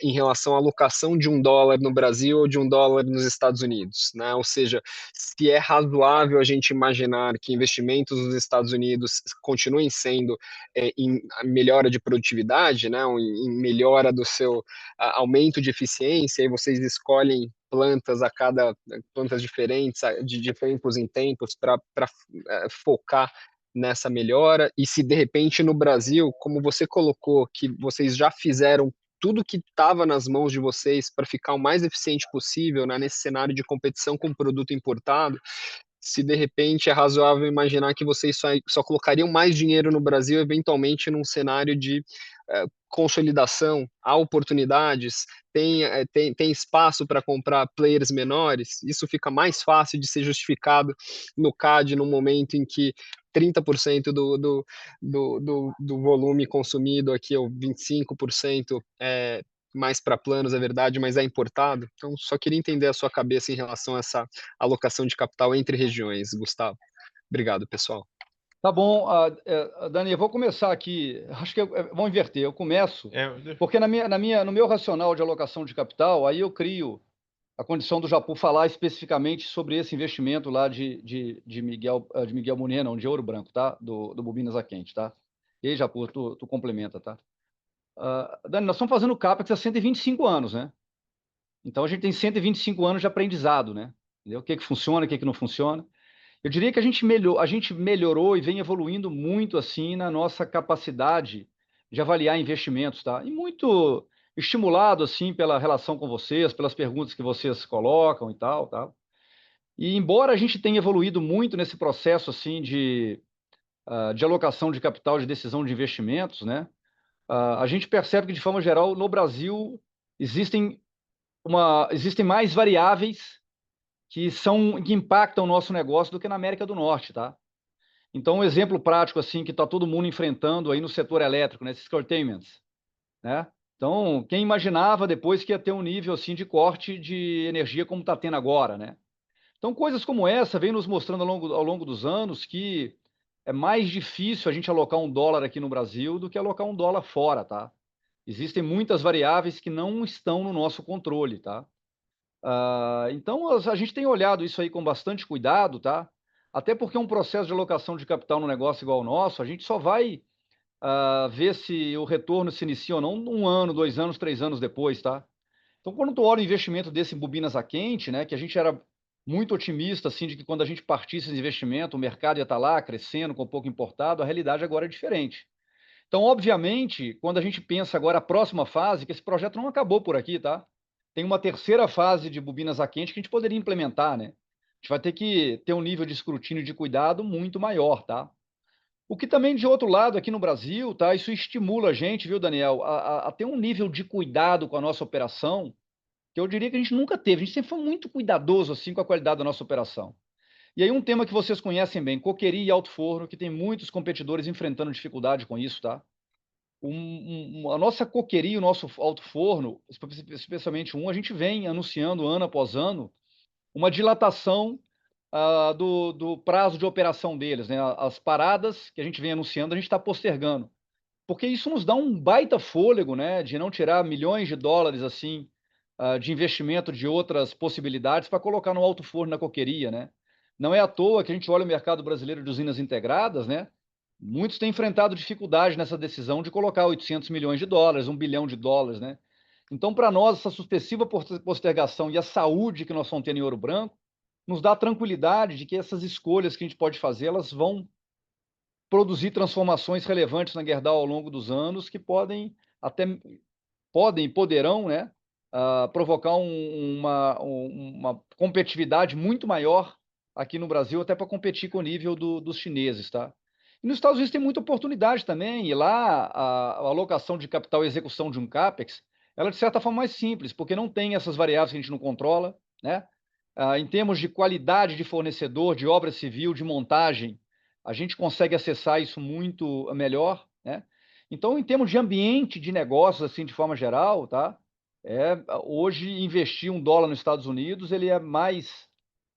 em relação à alocação de $1 no Brasil ou de $1 nos Estados Unidos, né? Ou seja, se é razoável a gente imaginar que investimentos nos Estados Unidos continuem sendo em melhora de produtividade, né? Em melhora do seu aumento de eficiência, e vocês escolhem plantas diferentes, de tempos em tempos, para focar nessa melhora, e se de repente no Brasil, como você colocou, que vocês já fizeram tudo que estava nas mãos de vocês para ficar o mais eficiente possível, né, nesse cenário de competição com produto importado, se de repente é razoável imaginar que vocês só colocariam mais dinheiro no Brasil, eventualmente num cenário de consolidação, há oportunidades, tem espaço para comprar players menores, isso fica mais fácil de ser justificado no CAD no momento em que 30% do volume consumido aqui, ou 25% mais para planos, é verdade, mas é importado. Então, só queria entender a sua cabeça em relação a essa alocação de capital entre regiões, Gustavo. Obrigado, pessoal. Tá bom, Dani, eu vou começar aqui. Acho que vamos inverter. Eu começo, porque no meu racional de alocação de capital, aí eu crio a condição do Japur falar especificamente sobre esse investimento lá de Miguel Munena, de Ouro Branco, tá? Do Bobinas a Quente, tá? E aí, Japur, tu complementa, tá? Dani, nós estamos fazendo CAPEX há 125 anos, né? Então a gente tem 125 anos de aprendizado, né? Entendeu? O que funciona, o que não funciona. Eu diria que a gente melhorou e vem evoluindo muito assim na nossa capacidade de avaliar investimentos, tá? E muito estimulado assim pela relação com vocês, pelas perguntas que vocês colocam e tal, tá? E embora a gente tenha evoluído muito nesse processo assim de alocação de capital, de decisão de investimentos, né? A gente percebe que de forma geral no Brasil existem mais variáveis que impactam o nosso negócio do que na América do Norte, tá? Então, um exemplo prático, assim, que está todo mundo enfrentando aí no setor elétrico, né, esses curtailments, né? Então, quem imaginava depois que ia ter um nível, assim, de corte de energia como está tendo agora, né? Então, coisas como essa vêm nos mostrando ao longo dos anos que é mais difícil a gente alocar $1 aqui no Brasil do que alocar $1 fora, tá? Existem muitas variáveis que não estão no nosso controle, tá? Então, a gente tem olhado isso aí com bastante cuidado, tá? Até porque um processo de alocação de capital no negócio igual ao nosso, a gente só vai ver se o retorno se inicia ou não 1 ano, 2 anos, 3 anos depois, tá? Então, quando tu olha o investimento desse em bobinas a quente, né, que a gente era muito otimista, assim, de que quando a gente partisse esse investimento, o mercado ia estar lá, crescendo, com pouco importado, a realidade agora é diferente. Então, obviamente, quando a gente pensa agora a próxima fase, que esse projeto não acabou por aqui, tá? Tem uma terceira fase de bobinas a quente que a gente poderia implementar, né? A gente vai ter que ter um nível de escrutínio e de cuidado muito maior, tá? O que também, de outro lado, aqui no Brasil, tá? Isso estimula a gente, viu, Daniel, a ter um nível de cuidado com a nossa operação, que eu diria que a gente nunca teve. A gente sempre foi muito cuidadoso, assim, com a qualidade da nossa operação. E aí um tema que vocês conhecem bem, coqueria e alto forno, que tem muitos competidores enfrentando dificuldade com isso, tá? A nossa coqueria, o nosso alto forno, especialmente a gente vem anunciando ano após ano uma dilatação do prazo de operação deles, né? As paradas que a gente vem anunciando, a gente está postergando. Porque isso nos dá um baita fôlego, né? De não tirar milhões de dólares, assim, de investimento de outras possibilidades para colocar no alto forno na coqueria, né? Não é à toa que a gente olha o mercado brasileiro de usinas integradas, né? Muitos têm enfrentado dificuldade nessa decisão de colocar 800 milhões de dólares, 1 bilhão de dólares, né? Então, para nós, essa sucessiva postergação e a saúde que nós vamos ter em Ouro Branco nos dá a tranquilidade de que essas escolhas que a gente pode fazer, elas vão produzir transformações relevantes na Gerdau ao longo dos anos que poderão, né, provocar uma competitividade muito maior aqui no Brasil, até para competir com o nível dos chineses, tá? E nos Estados Unidos tem muita oportunidade também, e lá a alocação de capital e execução de um CAPEX, ela de certa forma é mais simples, porque não tem essas variáveis que a gente não controla, né? Em termos de qualidade de fornecedor, de obra civil, de montagem, a gente consegue acessar isso muito melhor, né? Então, em termos de ambiente de negócios, assim, de forma geral, tá? Hoje, investir $1 nos Estados Unidos, ele é mais,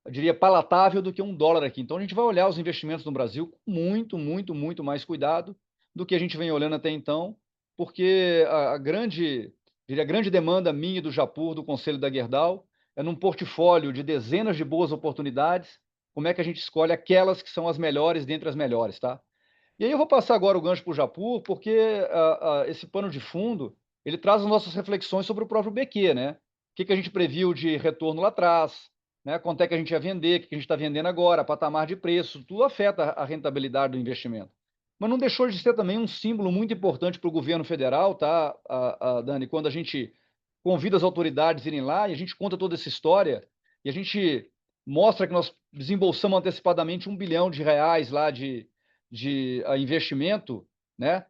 eu diria, palatável do que $1 aqui. Então, a gente vai olhar os investimentos no Brasil com muito, muito, muito mais cuidado do que a gente vem olhando até então, porque a grande demanda minha e do Japur, do Conselho da Gerdau, é num portfólio de dezenas de boas oportunidades, como é que a gente escolhe aquelas que são as melhores dentre as melhores, tá? E aí eu vou passar agora o gancho para o Japur, porque esse pano de fundo, ele traz as nossas reflexões sobre o próprio BQ, né? O que a gente previu de retorno lá atrás, né? Quanto é que a gente ia vender, o que a gente está vendendo agora, patamar de preço, tudo afeta a rentabilidade do investimento. Mas não deixou de ser também um símbolo muito importante para o governo federal, tá, Dani? Quando a gente convida as autoridades a irem lá e a gente conta toda essa história e a gente mostra que nós desembolsamos antecipadamente R$ 1 bilhão lá de investimento, né?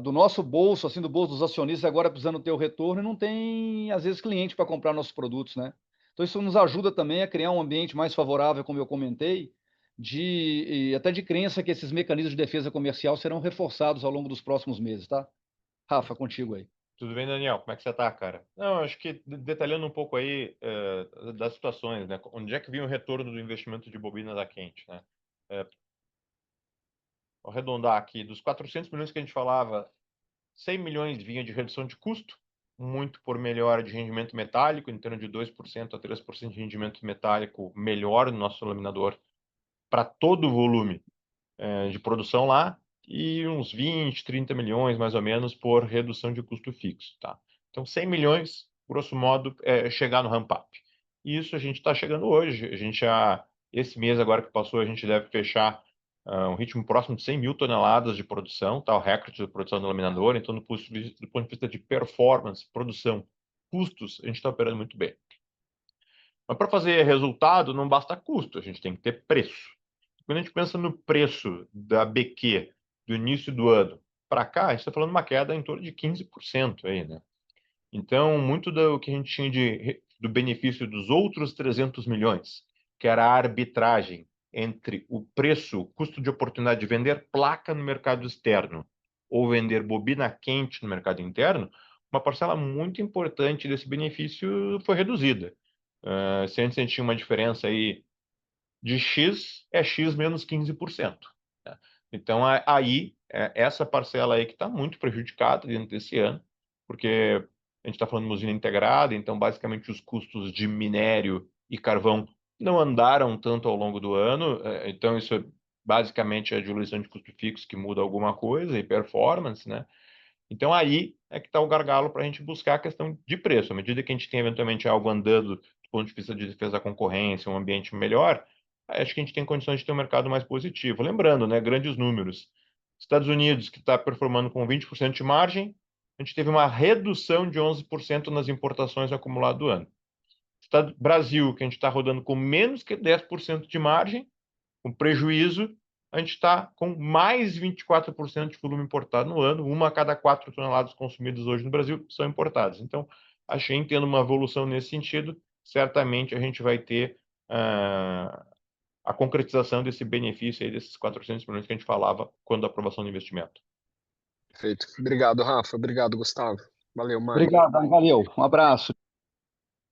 Do nosso bolso, assim, do bolso dos acionistas, agora precisando ter o retorno e não tem, às vezes, cliente para comprar nossos produtos, né? Então, isso nos ajuda também a criar um ambiente mais favorável, como eu comentei, até de crença que esses mecanismos de defesa comercial serão reforçados ao longo dos próximos meses, tá? Rafa, contigo aí. Tudo bem, Daniel? Como é que você tá, cara? Não, acho que detalhando um pouco aí das situações, né? Onde é que vinha o retorno do investimento de bobina da Quente, né? Vou arredondar aqui, dos 400 milhões que a gente falava, 100 milhões vinha de redução de custo, muito por melhora de rendimento metálico, em torno de 2% a 3% de rendimento metálico melhor no nosso laminador para todo o volume de produção lá, e uns 20, 30 milhões, mais ou menos, por redução de custo fixo, tá? Então, 100 milhões, grosso modo, é chegar no ramp-up. E isso a gente está chegando hoje. A gente já, esse mês agora que passou, a gente deve fechar um ritmo próximo de 100 mil toneladas de produção, tá? O recorde de produção do laminador. Então, do ponto de vista de performance, produção, custos, a gente está operando muito bem. Mas para fazer resultado, não basta custo, a gente tem que ter preço. Quando a gente pensa no preço da BQ do início do ano para cá, a gente está falando de uma queda em torno de 15% aí, né? Então, muito do que a gente tinha do benefício dos outros 300 milhões, que era a arbitragem entre o preço, o custo de oportunidade de vender placa no mercado externo ou vender bobina quente no mercado interno, uma parcela muito importante desse benefício foi reduzida. Se antes a gente tinha uma diferença aí de X, é X menos 15%. Né? Então, aí, essa parcela aí que está muito prejudicada dentro desse ano, porque a gente está falando de uma usina integrada, então, basicamente, os custos de minério e carvão não andaram tanto ao longo do ano, então, isso é basicamente a diluição de custo fixo que muda alguma coisa e performance, né? Então, aí é que está o gargalo para a gente buscar a questão de preço. À medida que a gente tem, eventualmente, algo andando do ponto de vista de defesa da concorrência, um ambiente melhor, acho que a gente tem condições de ter um mercado mais positivo. Lembrando, né, grandes números. Estados Unidos, que está performando com 20% de margem, a gente teve uma redução de 11% nas importações no acumulado do ano. Brasil, que a gente está rodando com menos que 10% de margem, com prejuízo, a gente está com mais 24% de volume importado no ano. Uma a cada 4 toneladas consumidas hoje no Brasil são importadas. Então, achei tendo uma evolução nesse sentido, certamente a gente vai ter a concretização desse benefício aí, desses 400 milhões que a gente falava quando da aprovação do investimento. Perfeito. Obrigado, Rafa. Obrigado, Gustavo. Valeu, Mari. Obrigado, Dani. Valeu. Um abraço.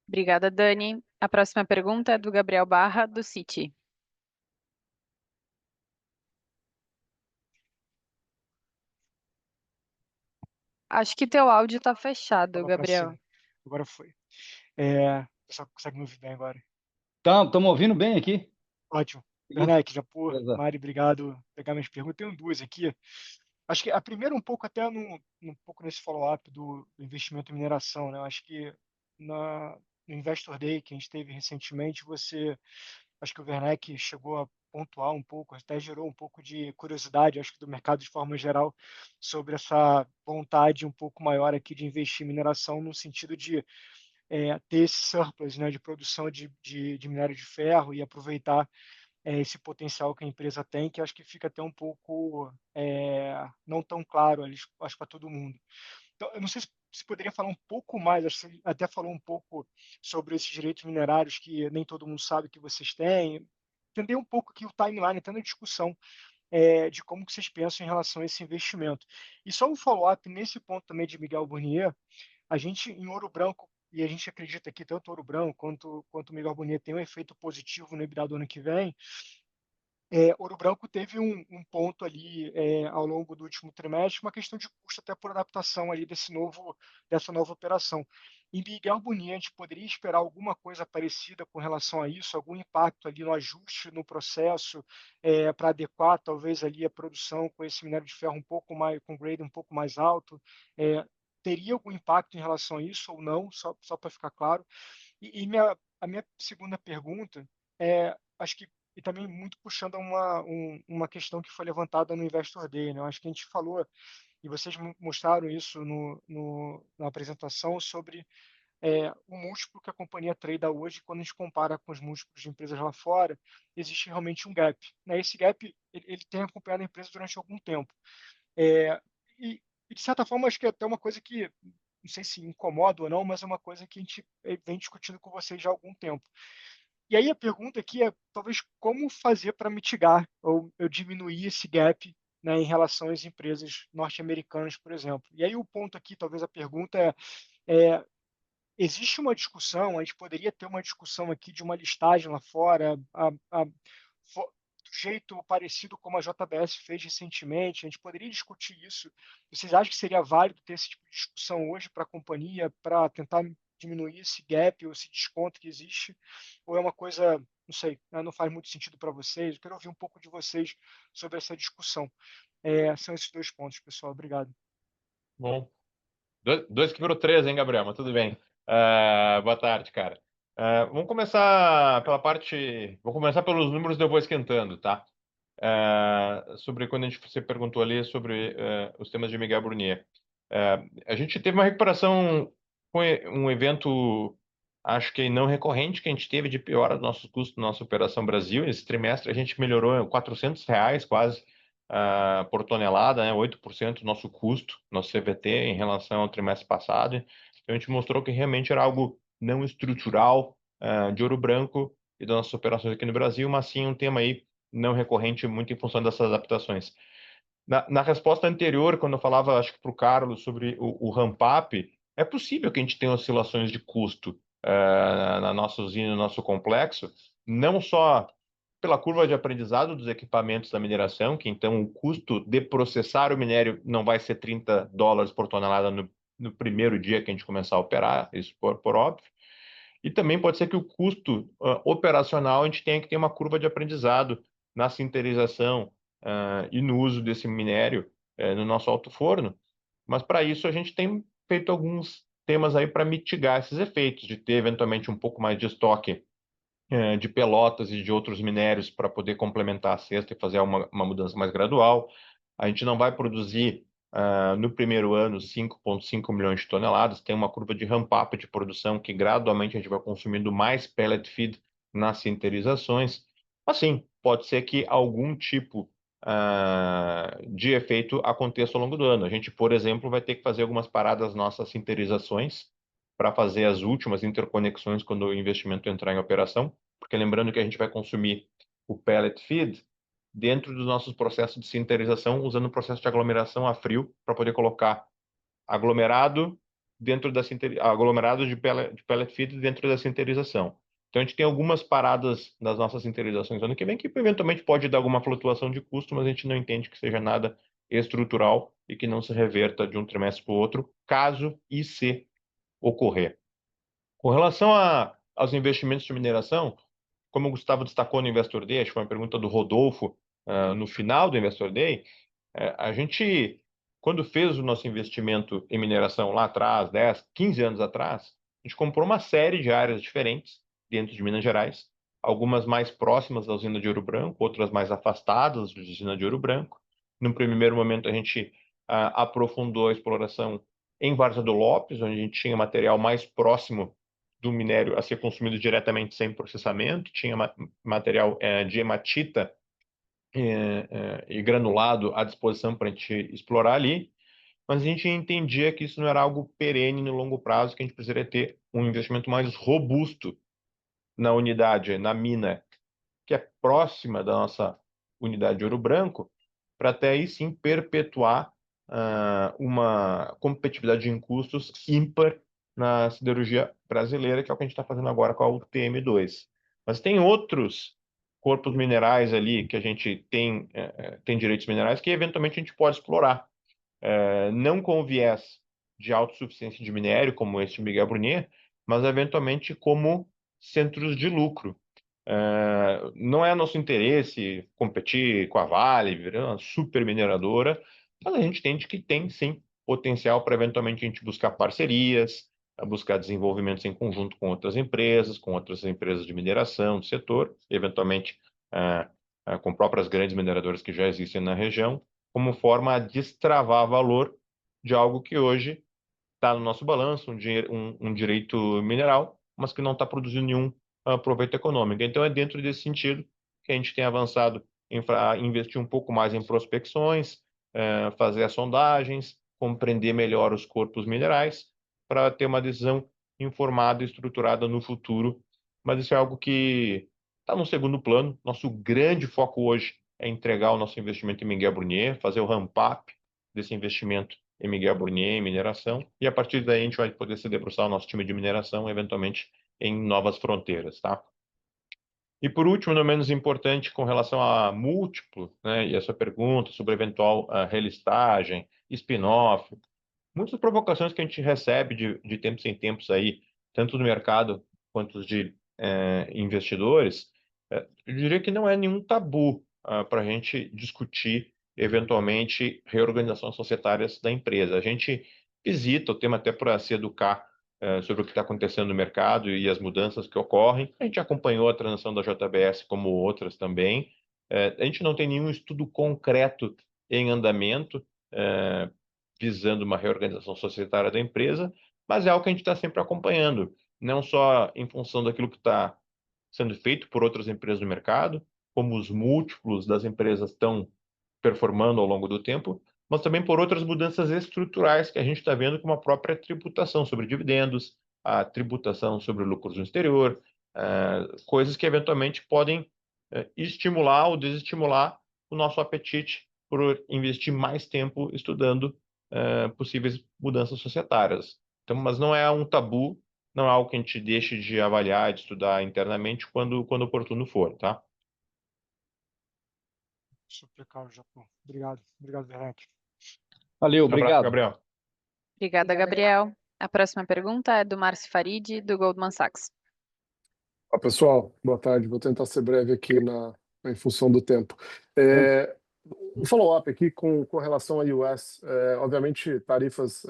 Obrigada, Dani. A próxima pergunta é do Gabriel Barra, do Citi. Acho que teu áudio está fechado, Tava pra Gabriel. cima. Agora foi. Pessoal consegue me ouvir bem agora? Estamos ouvindo bem aqui. Ótimo. Werneck, Japur, Beleza. Mari, obrigado por pegar minhas perguntas. Tenho duas aqui. Acho que a primeira um pouco até um pouco nesse follow-up do investimento em mineração, né? Eu acho que no Investor Day que a gente teve recentemente, acho que o Werneck chegou a pontuar um pouco, até gerou um pouco de curiosidade, acho que do mercado de forma geral, sobre essa vontade um pouco maior aqui de investir em mineração no sentido de ter esse surplus, né, de produção de minério de ferro e aproveitar esse potencial que a empresa tem, que acho que fica até um pouco não tão claro, acho para todo mundo. Então, eu não sei se poderia falar um pouco mais, acho que você até falou um pouco sobre esses direitos minerários que nem todo mundo sabe que vocês têm, entender um pouco aqui o timeline, até na discussão de como que vocês pensam em relação a esse investimento. E só um follow-up nesse ponto também de Miguel Burnier, a gente em Ouro Branco, e a gente acredita que tanto Ouro Branco quanto o Miguel Burnier tem um efeito positivo no EBITDA do ano que vem, Ouro Branco teve um ponto ali ao longo do último trimestre, uma questão de custo até por adaptação ali dessa nova operação. Em Miguel Burnier, a gente poderia esperar alguma coisa parecida com relação a isso, algum impacto ali no ajuste no processo para adequar talvez ali a produção com esse minério de ferro um pouco mais, com grade um pouco mais alto? Teria algum impacto em relação a isso ou não? Só para ficar claro. E a minha segunda pergunta acho que e também muito puxando uma questão que foi levantada no Investor Day, né? Eu acho que a gente falou, e vocês mostraram isso na apresentação, sobre o múltiplo que a companhia trada hoje, quando a gente compara com os múltiplos de empresas lá fora, existe realmente um gap, né? Esse gap, ele tem acompanhado a empresa durante algum tempo. De certa forma, acho que é até uma coisa que, não sei se incomoda ou não, mas é uma coisa que a gente vem discutindo com vocês já há algum tempo. E aí a pergunta aqui é, talvez, como fazer para mitigar ou eu diminuir esse gap, né, em relação às empresas norte-americanas, por exemplo. E aí o ponto aqui, talvez a pergunta existe uma discussão, a gente poderia ter uma discussão aqui de uma listagem lá fora, do jeito parecido como a JBS fez recentemente, a gente poderia discutir isso. Vocês acham que seria válido ter esse tipo de discussão hoje para a companhia, para tentar diminuir esse gap ou esse desconto que existe? Ou é uma coisa, não sei, né, não faz muito sentido para vocês? Eu quero ouvir um pouco de vocês sobre essa discussão. São esses dois pontos, pessoal. Obrigado. Bom, dois que virou três, hein, Gabriel? Mas tudo bem. Boa tarde, cara. Vamos começar pela parte. Vou começar pelos números, depois vou esquentando, tá? Sobre quando você perguntou ali sobre os temas de Miguel Burnier. A gente teve uma recuperação com um evento, acho que não recorrente, que a gente teve de piora dos nossos custos na nossa Operação Brasil. Esse trimestre a gente melhorou R$ 400 quase por tonelada, né? 8% do nosso custo, nosso CVT, em relação ao trimestre passado. Então a gente mostrou que realmente era algo não estrutural de Ouro Branco e das nossas operações aqui no Brasil, mas sim um tema aí não recorrente, muito em função dessas adaptações. Na resposta anterior, quando eu falava, acho que para o Carlos, sobre o ramp-up, é possível que a gente tenha oscilações de custo na nossa usina, no nosso complexo, não só pela curva de aprendizado dos equipamentos da mineração, que então o custo de processar o minério não vai ser $30 por tonelada no primeiro dia que a gente começar a operar, isso por óbvio. E também pode ser que o custo operacional a gente tenha que ter uma curva de aprendizado na sinterização e no uso desse minério no nosso alto forno. Mas para isso a gente tem feito alguns temas aí para mitigar esses efeitos, de ter eventualmente um pouco mais de estoque de pelotas e de outros minérios para poder complementar a cesta e fazer uma mudança mais gradual. A gente não vai produzir no primeiro ano 5,5 milhões de toneladas, tem uma curva de ramp-up de produção que gradualmente a gente vai consumindo mais pellet feed nas sinterizações. Assim, pode ser que algum tipo de efeito aconteça ao longo do ano. A gente, por exemplo, vai ter que fazer algumas paradas nas nossas sinterizações para fazer as últimas interconexões quando o investimento entrar em operação, porque lembrando que a gente vai consumir o pellet feed dentro dos nossos processos de sinterização, usando o processo de aglomeração a frio para poder colocar aglomerado dentro da aglomerado de pellet feed dentro da sinterização. Então a gente tem algumas paradas das nossas sinterizações ano que vem que eventualmente pode dar alguma flutuação de custo, mas a gente não entende que seja nada estrutural e que não se reverta de um trimestre para o outro, caso e se ocorrer. Com relação aos investimentos de mineração, como o Gustavo destacou no Investor Day, acho que foi uma pergunta do Rodolfo no final do Investor Day, a gente, quando fez o nosso investimento em mineração lá atrás, 10, 15 anos atrás, a gente comprou uma série de áreas diferentes dentro de Minas Gerais, algumas mais próximas da usina de Ouro Branco, outras mais afastadas da usina de Ouro Branco. No primeiro momento, a gente aprofundou a exploração em Várzea do Lopes, onde a gente tinha material mais próximo do minério a ser consumido diretamente sem processamento, tinha material de hematita e granulado à disposição para a gente explorar ali, mas a gente entendia que isso não era algo perene no longo prazo, que a gente precisaria ter um investimento mais robusto na unidade, na mina, que é próxima da nossa unidade de Ouro Branco, para até aí sim perpetuar uma competitividade em custos ímpar na siderurgia brasileira, que é o que a gente está fazendo agora com a UTM2. Mas tem outros corpos minerais ali que a gente tem direitos minerais que eventualmente a gente pode explorar. Não com viés de autossuficiência de minério, como este Miguel Burnier, mas eventualmente como centros de lucro. Não é nosso interesse competir com a Vale, virar uma super mineradora, mas a gente entende que tem sim potencial para eventualmente a gente buscar parcerias, buscar desenvolvimentos em conjunto com outras empresas de mineração do setor, eventualmente com próprias grandes mineradoras que já existem na região, como forma a destravar valor de algo que hoje está no nosso balanço, um direito mineral, mas que não está produzindo nenhum proveito econômico. Então, é dentro desse sentido que a gente tem avançado em investir um pouco mais em prospecções, fazer as sondagens, compreender melhor os corpos minerais, para ter uma decisão informada e estruturada no futuro. Mas isso é algo que está no segundo plano. Nosso grande foco hoje é entregar o nosso investimento em Miguel Burnier, fazer o ramp-up desse investimento em Miguel Burnier, em mineração, e a partir daí a gente vai poder se debruçar o nosso time de mineração, eventualmente em novas fronteiras, tá? E por último, não menos importante, com relação a múltiplo, né, e a sua pergunta sobre eventual relistagem, spin-off, muitas provocações que a gente recebe de tempos em tempos aí, tanto do mercado quanto de investidores, eu diria que não é nenhum tabu para a gente discutir eventualmente reorganizações societárias da empresa. A gente visita o tema até para se educar sobre o que está acontecendo no mercado e as mudanças que ocorrem. A gente acompanhou a transição da JBS como outras também. A gente não tem nenhum estudo concreto em andamento visando uma reorganização societária da empresa, mas é algo que a gente está sempre acompanhando, não só em função daquilo que está sendo feito por outras empresas do mercado, como os múltiplos das empresas estão performando ao longo do tempo, mas também por outras mudanças estruturais que a gente está vendo, como a própria tributação sobre dividendos, a tributação sobre lucros no exterior, coisas que eventualmente podem estimular ou desestimular o nosso apetite por investir mais tempo estudando possíveis mudanças societárias. Então, mas não é um tabu, não é algo que a gente deixe de avaliar, de estudar internamente quando oportuno for, tá? Super claro, Japur. Obrigado, Werneck. Valeu, Um abraço, obrigado. Gabriel. Obrigada, Gabriel. A próxima pergunta é do Márcio Farid, do Goldman Sachs. Olá, pessoal, boa tarde. Vou tentar ser breve aqui em função do tempo. Um follow-up aqui com relação à US. Obviamente, tarifas,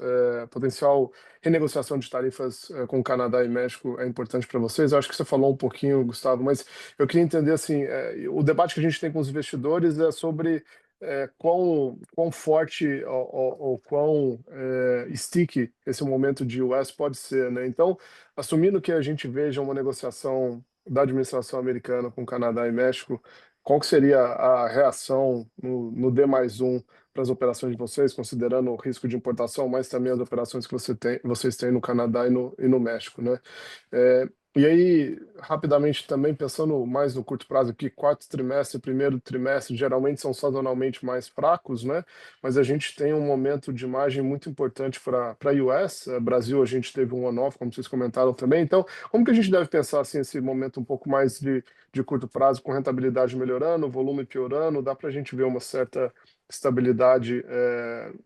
potencial renegociação de tarifas com o Canadá e México é importante para vocês. Eu acho que você falou um pouquinho, Gustavo, mas eu queria entender assim, o debate que a gente tem com os investidores é sobre quão forte ou quão sticky esse momento de US pode ser, né? Então, assumindo que a gente veja uma negociação da administração americana com Canadá e México, qual que seria a reação no D+1 para as operações de vocês, considerando o risco de importação, mas também as operações que vocês têm no Canadá e no México, né? E aí, rapidamente também, pensando mais no curto prazo aqui, quarto trimestre, primeiro trimestre, geralmente são sazonalmente mais fracos, né? Mas a gente tem um momento de margem muito importante para a US. Brasil, a gente teve um one-off, como vocês comentaram também. Então, como que a gente deve pensar assim, esse momento um pouco mais de curto prazo, com rentabilidade melhorando, volume piorando? Dá para a gente ver uma certa estabilidade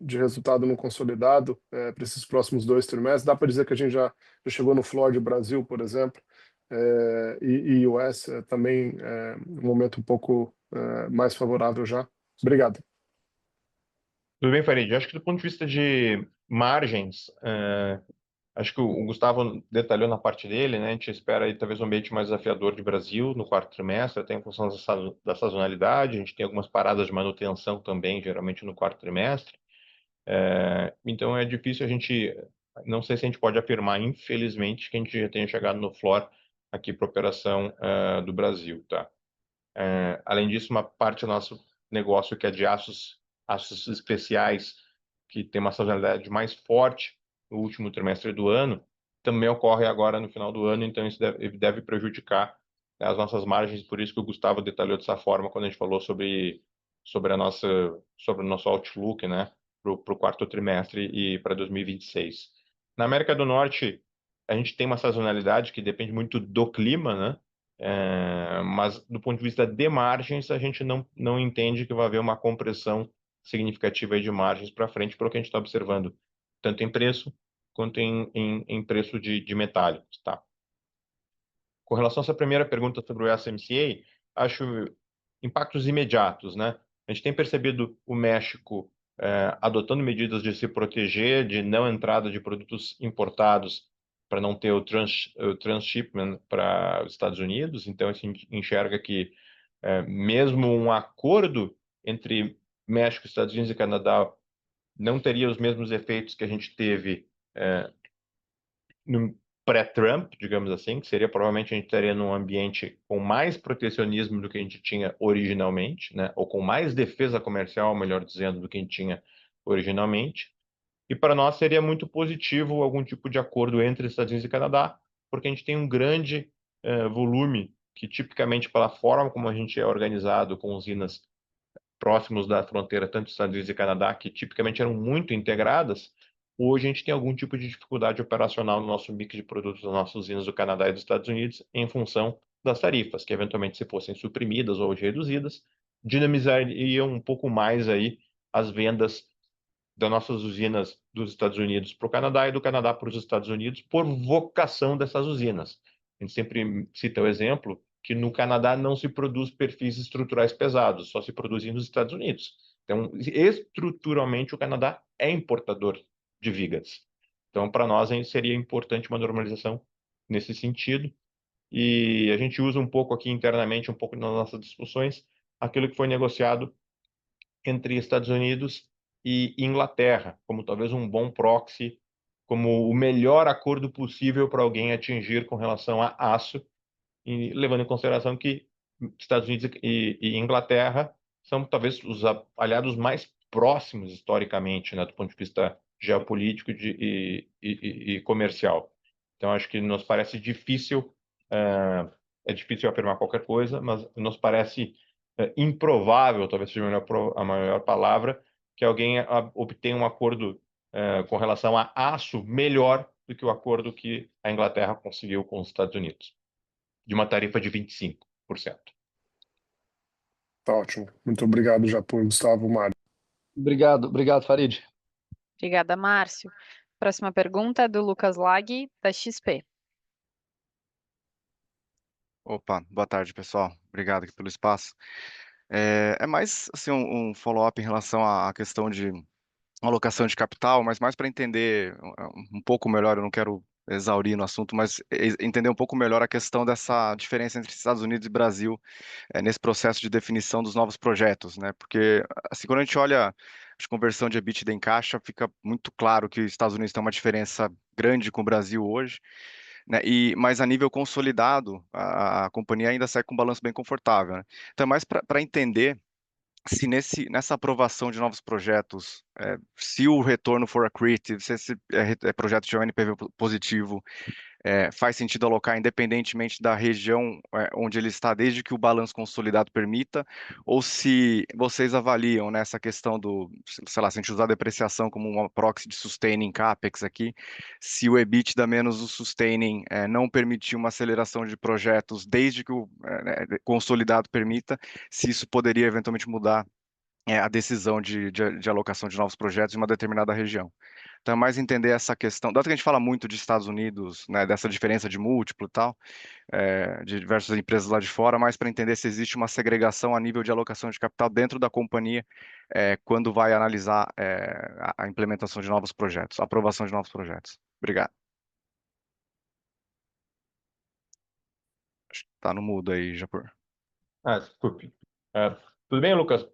de resultado no consolidado para esses próximos 2 trimestres? Dá para dizer que a gente já chegou no floor de Brasil, por exemplo, e US também um momento um pouco mais favorável já? Obrigado. Tudo bem, Farid. Acho que do ponto de vista de margens, acho que o Gustavo detalhou na parte dele, né? A gente espera aí talvez um ambiente mais desafiador de Brasil no quarto trimestre, até em função da sazonalidade. A gente tem algumas paradas de manutenção também, geralmente no quarto trimestre. Então é difícil a gente, não sei se a gente pode afirmar, infelizmente, que a gente já tenha chegado no floor aqui para a operação do Brasil, tá? Além disso, uma parte do nosso negócio que é de aços especiais, que tem uma sazonalidade mais forte no último trimestre do ano, também ocorre agora no final do ano, então isso deve prejudicar as nossas margens, por isso que o Gustavo detalhou dessa forma quando a gente falou sobre o nosso outlook, né, para o quarto trimestre e para 2026. Na América do Norte, a gente tem uma sazonalidade que depende muito do clima, né? mas do ponto de vista de margens, a gente não entende que vai haver uma compressão significativa aí de margens para frente, pelo que a gente está observando, tanto em preço quanto em preço de metálicos, tá? Com relação a essa primeira pergunta sobre o USMCA, acho impactos imediatos, né? A gente tem percebido o México adotando medidas de se proteger, de não entrada de produtos importados para não ter o transshipment para os Estados Unidos. Então, a gente enxerga que mesmo um acordo entre México, Estados Unidos e Canadá não teria os mesmos efeitos que a gente teve no pré-Trump, digamos assim, que seria provavelmente a gente estaria num ambiente com mais protecionismo do que a gente tinha originalmente, né? Ou com mais defesa comercial, melhor dizendo, do que a gente tinha originalmente. E para nós seria muito positivo algum tipo de acordo entre Estados Unidos e Canadá, porque a gente tem um grande volume que tipicamente pela forma como a gente é organizado com usinas próximos da fronteira, tanto Estados Unidos e Canadá, que tipicamente eram muito integradas, hoje a gente tem algum tipo de dificuldade operacional no nosso mix de produtos das nossas usinas do Canadá e dos Estados Unidos, em função das tarifas, que eventualmente, se fossem suprimidas ou reduzidas, dinamizariam um pouco mais aí as vendas das nossas usinas dos Estados Unidos para o Canadá e do Canadá para os Estados Unidos, por vocação dessas usinas. A gente sempre cita o exemplo que no Canadá não se produz perfis estruturais pesados, só se produzem nos Estados Unidos. Então, estruturalmente, o Canadá é importador de vigas. Então, para nós, seria importante uma normalização nesse sentido. E a gente usa um pouco aqui internamente, um pouco nas nossas discussões, aquilo que foi negociado entre Estados Unidos e Inglaterra, como talvez um bom proxy, como o melhor acordo possível para alguém atingir com relação a aço, e levando em consideração que Estados Unidos e Inglaterra são talvez os aliados mais próximos historicamente, né, do ponto de vista geopolítico e comercial. Então, acho que nos parece difícil, é difícil afirmar qualquer coisa, mas nos parece improvável, talvez seja a maior palavra, que alguém obtenha um acordo com relação a aço melhor do que o acordo que a Inglaterra conseguiu com os Estados Unidos, de uma tarifa de 25%. Tá ótimo. Muito obrigado, Japur, Gustavo, Mário. Obrigado, Farid. Obrigada, Márcio. Próxima pergunta é do Lucas Lag, da XP. Opa, boa tarde, pessoal. Obrigado aqui pelo espaço. É mais assim, um follow-up em relação à questão de alocação de capital, mas mais para entender um pouco melhor, eu não quero exaurir no assunto, mas entender um pouco melhor a questão dessa diferença entre Estados Unidos e Brasil nesse processo de definição dos novos projetos, né? Porque assim, quando a gente olha a conversão de EBITDA em caixa, fica muito claro que os Estados Unidos tem uma diferença grande com o Brasil hoje, né? Mas a nível consolidado, a companhia ainda sai com um balanço bem confortável, né? Então, é mais para entender se nessa aprovação de novos projetos, se o retorno for accretive, se esse projeto tiver um NPV positivo, faz sentido alocar independentemente da região onde ele está, desde que o balanço consolidado permita, ou se vocês avaliam nessa questão do, sei lá, se a gente usar a depreciação como uma proxy de sustaining CAPEX aqui, se o EBITDA menos o sustaining não permitir uma aceleração de projetos desde que o consolidado permita, se isso poderia eventualmente mudar a decisão de alocação de novos projetos em uma determinada região. Então, é mais entender essa questão, dado que a gente fala muito de Estados Unidos, né, dessa diferença de múltiplo e tal, de diversas empresas lá de fora, mais para entender se existe uma segregação a nível de alocação de capital dentro da companhia, quando vai analisar a implementação de novos projetos, a aprovação de novos projetos. Obrigado. Acho que está no mudo aí, Japur. Desculpe. Tudo bem, Lucas?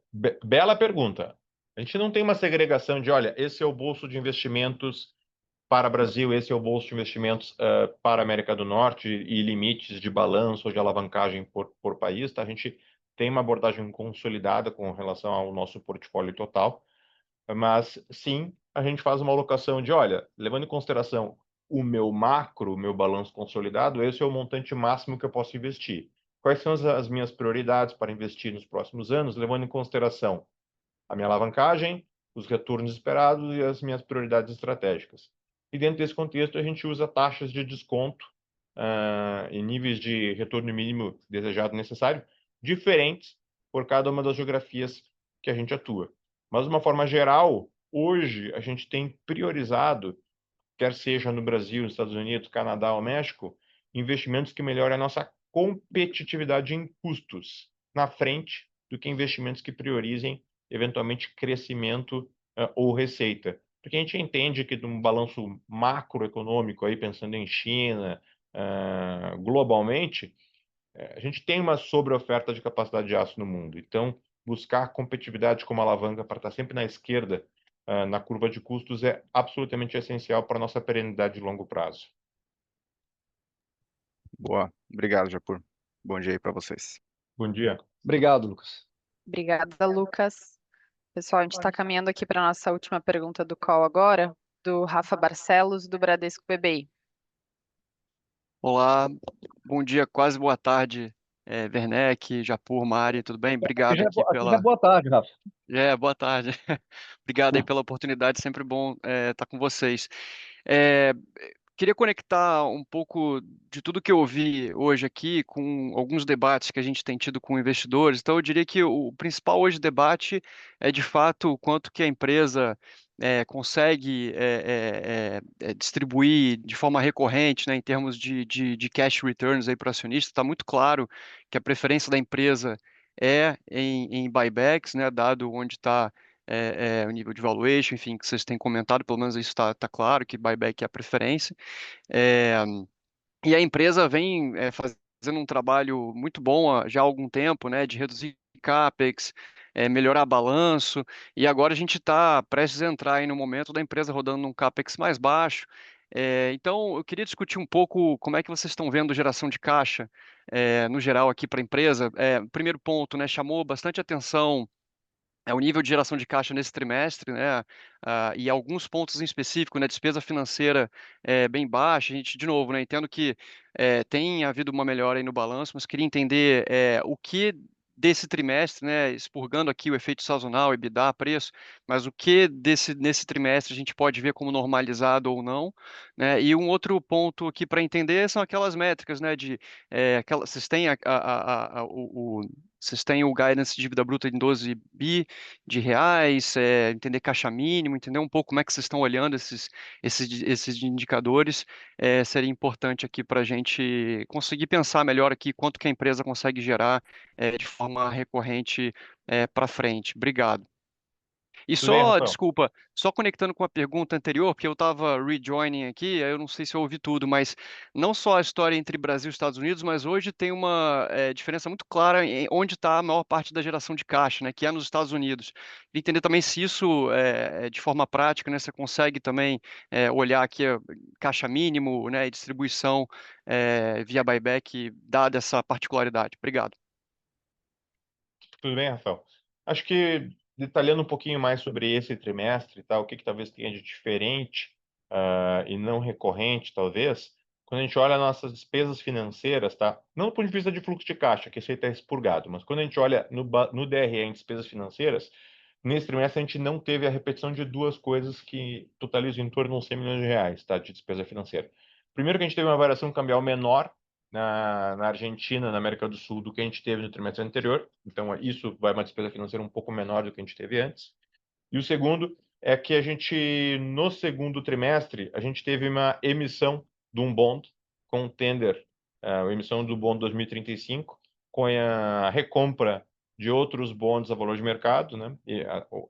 Bela pergunta. A gente não tem uma segregação de, olha, esse é o bolso de investimentos para Brasil, esse é o bolso de investimentos para a América do Norte e limites de balanço ou de alavancagem por país, tá? A gente tem uma abordagem consolidada com relação ao nosso portfólio total, mas sim, a gente faz uma alocação de, olha, levando em consideração o meu macro, o meu balanço consolidado, esse é o montante máximo que eu posso investir. Quais são as minhas prioridades para investir nos próximos anos, levando em consideração a minha alavancagem, os retornos esperados e as minhas prioridades estratégicas. E dentro desse contexto, a gente usa taxas de desconto e níveis de retorno mínimo desejado necessário diferentes por cada uma das geografias que a gente atua. Mas, de uma forma geral, hoje a gente tem priorizado, quer seja no Brasil, nos Estados Unidos, Canadá ou México, investimentos que melhorem a nossa competitividade em custos, na frente do que investimentos que priorizem, eventualmente, crescimento ou receita. Porque a gente entende que, num balanço macroeconômico, aí, pensando em China, globalmente, a gente tem uma sobreoferta de capacidade de aço no mundo. Então, buscar competitividade como alavanca para estar sempre na esquerda na curva de custos é absolutamente essencial para a nossa perenidade de longo prazo. Boa. Obrigado, Japur. Bom dia aí para vocês. Bom dia. Obrigado, Lucas. Obrigada, Lucas. Pessoal, a gente está caminhando aqui para a nossa última pergunta do call agora, do Rafa Barcelos, do Bradesco BBI. Olá, bom dia, quase boa tarde, Werneck, Japur, Mari, tudo bem? Obrigado aqui Aqui já é pela... boa tarde, Rafa. boa tarde. Obrigado aí pela oportunidade, sempre bom estar com vocês. É, Queria conectar um pouco de tudo que eu ouvi hoje aqui com alguns debates que a gente tem tido com investidores. Então, eu diria que o principal hoje debate é, de fato, o quanto que a empresa consegue distribuir de forma recorrente, né, em termos de cash returns para o acionista. Está muito claro que a preferência da empresa é em buybacks, né, dado onde está o nível de valuation, enfim, que vocês têm comentado, pelo menos isso está claro, que buyback é a preferência. É, e a empresa vem fazendo um trabalho muito bom já há algum tempo, né, de reduzir CAPEX, melhorar balanço, e agora a gente está prestes a entrar aí no momento da empresa rodando num CAPEX mais baixo. Então, eu queria discutir um pouco como é que vocês estão vendo geração de caixa, no geral aqui para a empresa. Primeiro ponto, né, chamou bastante atenção o nível de geração de caixa nesse trimestre, né? E alguns pontos em específico, né? Despesa financeira bem baixa. A gente, de novo, né? Entendo que tem havido uma melhora aí no balanço, mas queria entender o que desse trimestre, né? Expurgando aqui o efeito sazonal, EBITDA, preço, mas o que nesse trimestre a gente pode ver como normalizado ou não, né? E um outro ponto aqui para entender são aquelas métricas, né? Vocês têm vocês têm o guidance de dívida bruta em 12 bi de reais, entender caixa mínimo, entender um pouco como é que vocês estão olhando esses indicadores, seria importante aqui para a gente conseguir pensar melhor aqui quanto que a empresa consegue gerar de forma recorrente para frente. Obrigado. E Tudo bem, só, Rafael? desculpa, só conectando com a pergunta anterior, porque eu estava rejoining aqui, aí eu não sei se eu ouvi tudo, mas não só a história entre Brasil e Estados Unidos, mas hoje tem uma diferença muito clara em onde está a maior parte da geração de caixa, né, que é nos Estados Unidos. E entender também se isso, de forma prática, né, você consegue também olhar aqui caixa mínimo, né, e distribuição via buyback, dada essa particularidade. Obrigado. Tudo bem, Rafael? Acho que detalhando um pouquinho mais sobre esse trimestre, tá? O que talvez tenha de diferente e não recorrente, talvez, quando a gente olha nossas despesas financeiras, tá? Não do ponto de vista de fluxo de caixa, que isso aí está expurgado, mas quando a gente olha no DRE em despesas financeiras, nesse trimestre a gente não teve a repetição de duas coisas que totalizam em torno de uns 100 milhões de reais, tá? De despesa financeira. Primeiro que a gente teve uma variação cambial menor na Argentina, na América do Sul, do que a gente teve no trimestre anterior. Então, isso vai uma despesa financeira um pouco menor do que a gente teve antes. E o segundo é que a gente, no segundo trimestre, a gente teve uma emissão de um bond com tender, a emissão do bond 2035, com a recompra de outros bonds a valor de mercado, né,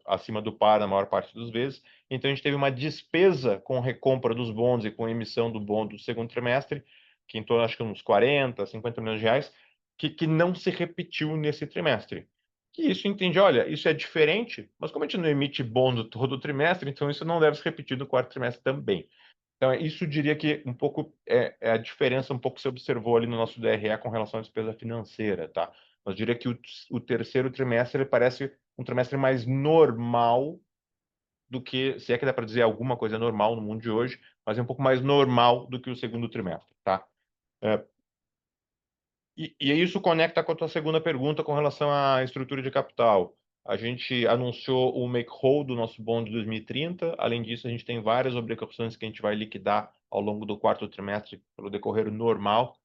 acima do par na maior parte das vezes. Então, a gente teve uma despesa com recompra dos bonds e com emissão do bond do segundo trimestre, que em torno, acho que uns 40, 50 milhões de reais, que não se repetiu nesse trimestre. Que isso entende, olha, isso é diferente, mas como a gente não emite bônus todo trimestre, então isso não deve se repetir no quarto trimestre também. Então, isso diria que um pouco é a diferença um pouco que se observou ali no nosso DRE com relação à despesa financeira, tá? Mas diria que o terceiro trimestre ele parece um trimestre mais normal do que, se é que dá para dizer alguma coisa normal no mundo de hoje, mas é um pouco mais normal do que o segundo trimestre, tá? E isso conecta com a tua segunda pergunta com relação à estrutura de capital. A gente anunciou o make-whole do nosso bond de 2030. Além disso, a gente tem várias obrigações que a gente vai liquidar ao longo do quarto trimestre pelo decorrer normal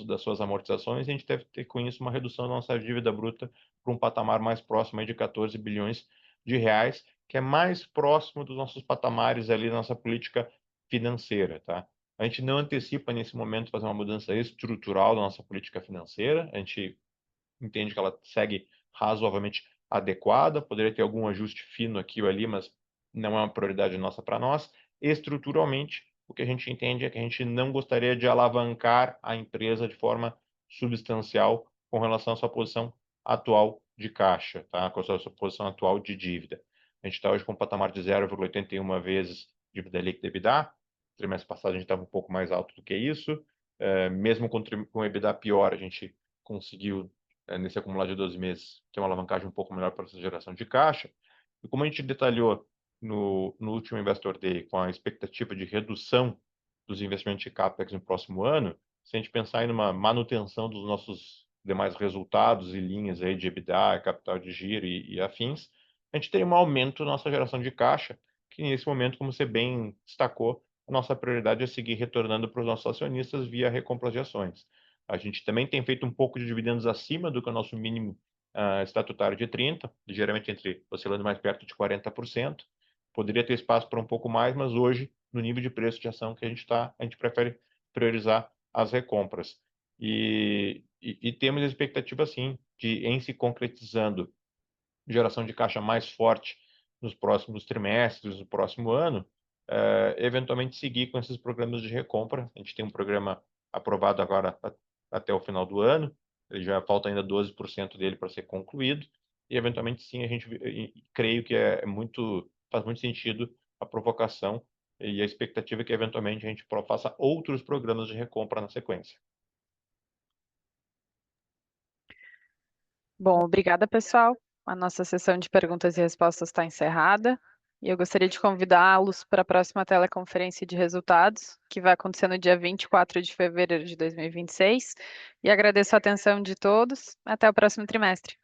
das suas amortizações. E a gente deve ter com isso uma redução da nossa dívida bruta para um patamar mais próximo aí de 14 bilhões de reais, que é mais próximo dos nossos patamares ali da nossa política financeira, tá? A gente não antecipa nesse momento fazer uma mudança estrutural da nossa política financeira. A gente entende que ela segue razoavelmente adequada, poderia ter algum ajuste fino aqui ou ali, mas não é uma prioridade nossa para nós. Estruturalmente, o que a gente entende é que a gente não gostaria de alavancar a empresa de forma substancial com relação à sua posição atual de caixa, tá? Com a sua posição atual de dívida. A gente está hoje com um patamar de 0,81 vezes dívida líquida EBITDA. No trimestre passado a gente estava um pouco mais alto do que isso. Mesmo com o EBITDA pior, a gente conseguiu nesse acumulado de 12 meses, tem uma alavancagem um pouco melhor para essa geração de caixa. E como a gente detalhou no último Investor Day, com a expectativa de redução dos investimentos de CAPEX no próximo ano, se a gente pensar em uma manutenção dos nossos demais resultados e linhas aí de EBITDA, capital de giro e afins, a gente teria um aumento na nossa geração de caixa, que nesse momento, como você bem destacou, a nossa prioridade é seguir retornando para os nossos acionistas via recompra de ações. A gente também tem feito um pouco de dividendos acima do que é o nosso mínimo estatutário de 30%, ligeiramente oscilando mais perto de 40%. Poderia ter espaço para um pouco mais, mas hoje, no nível de preço de ação que a gente está, a gente prefere priorizar as recompras. E temos a expectativa, sim, de, em se concretizando, geração de caixa mais forte nos próximos trimestres, no próximo ano, eventualmente seguir com esses programas de recompra. A gente tem um programa aprovado agora até o final do ano, ele já falta ainda 12% dele para ser concluído, e eventualmente sim, a gente creio que faz muito sentido a provocação e a expectativa é que eventualmente a gente faça outros programas de recompra na sequência. Bom, obrigada, pessoal. A nossa sessão de perguntas e respostas está encerrada. E eu gostaria de convidá-los para a próxima teleconferência de resultados, que vai acontecer no dia 24 de fevereiro de 2026. E agradeço a atenção de todos. Até o próximo trimestre.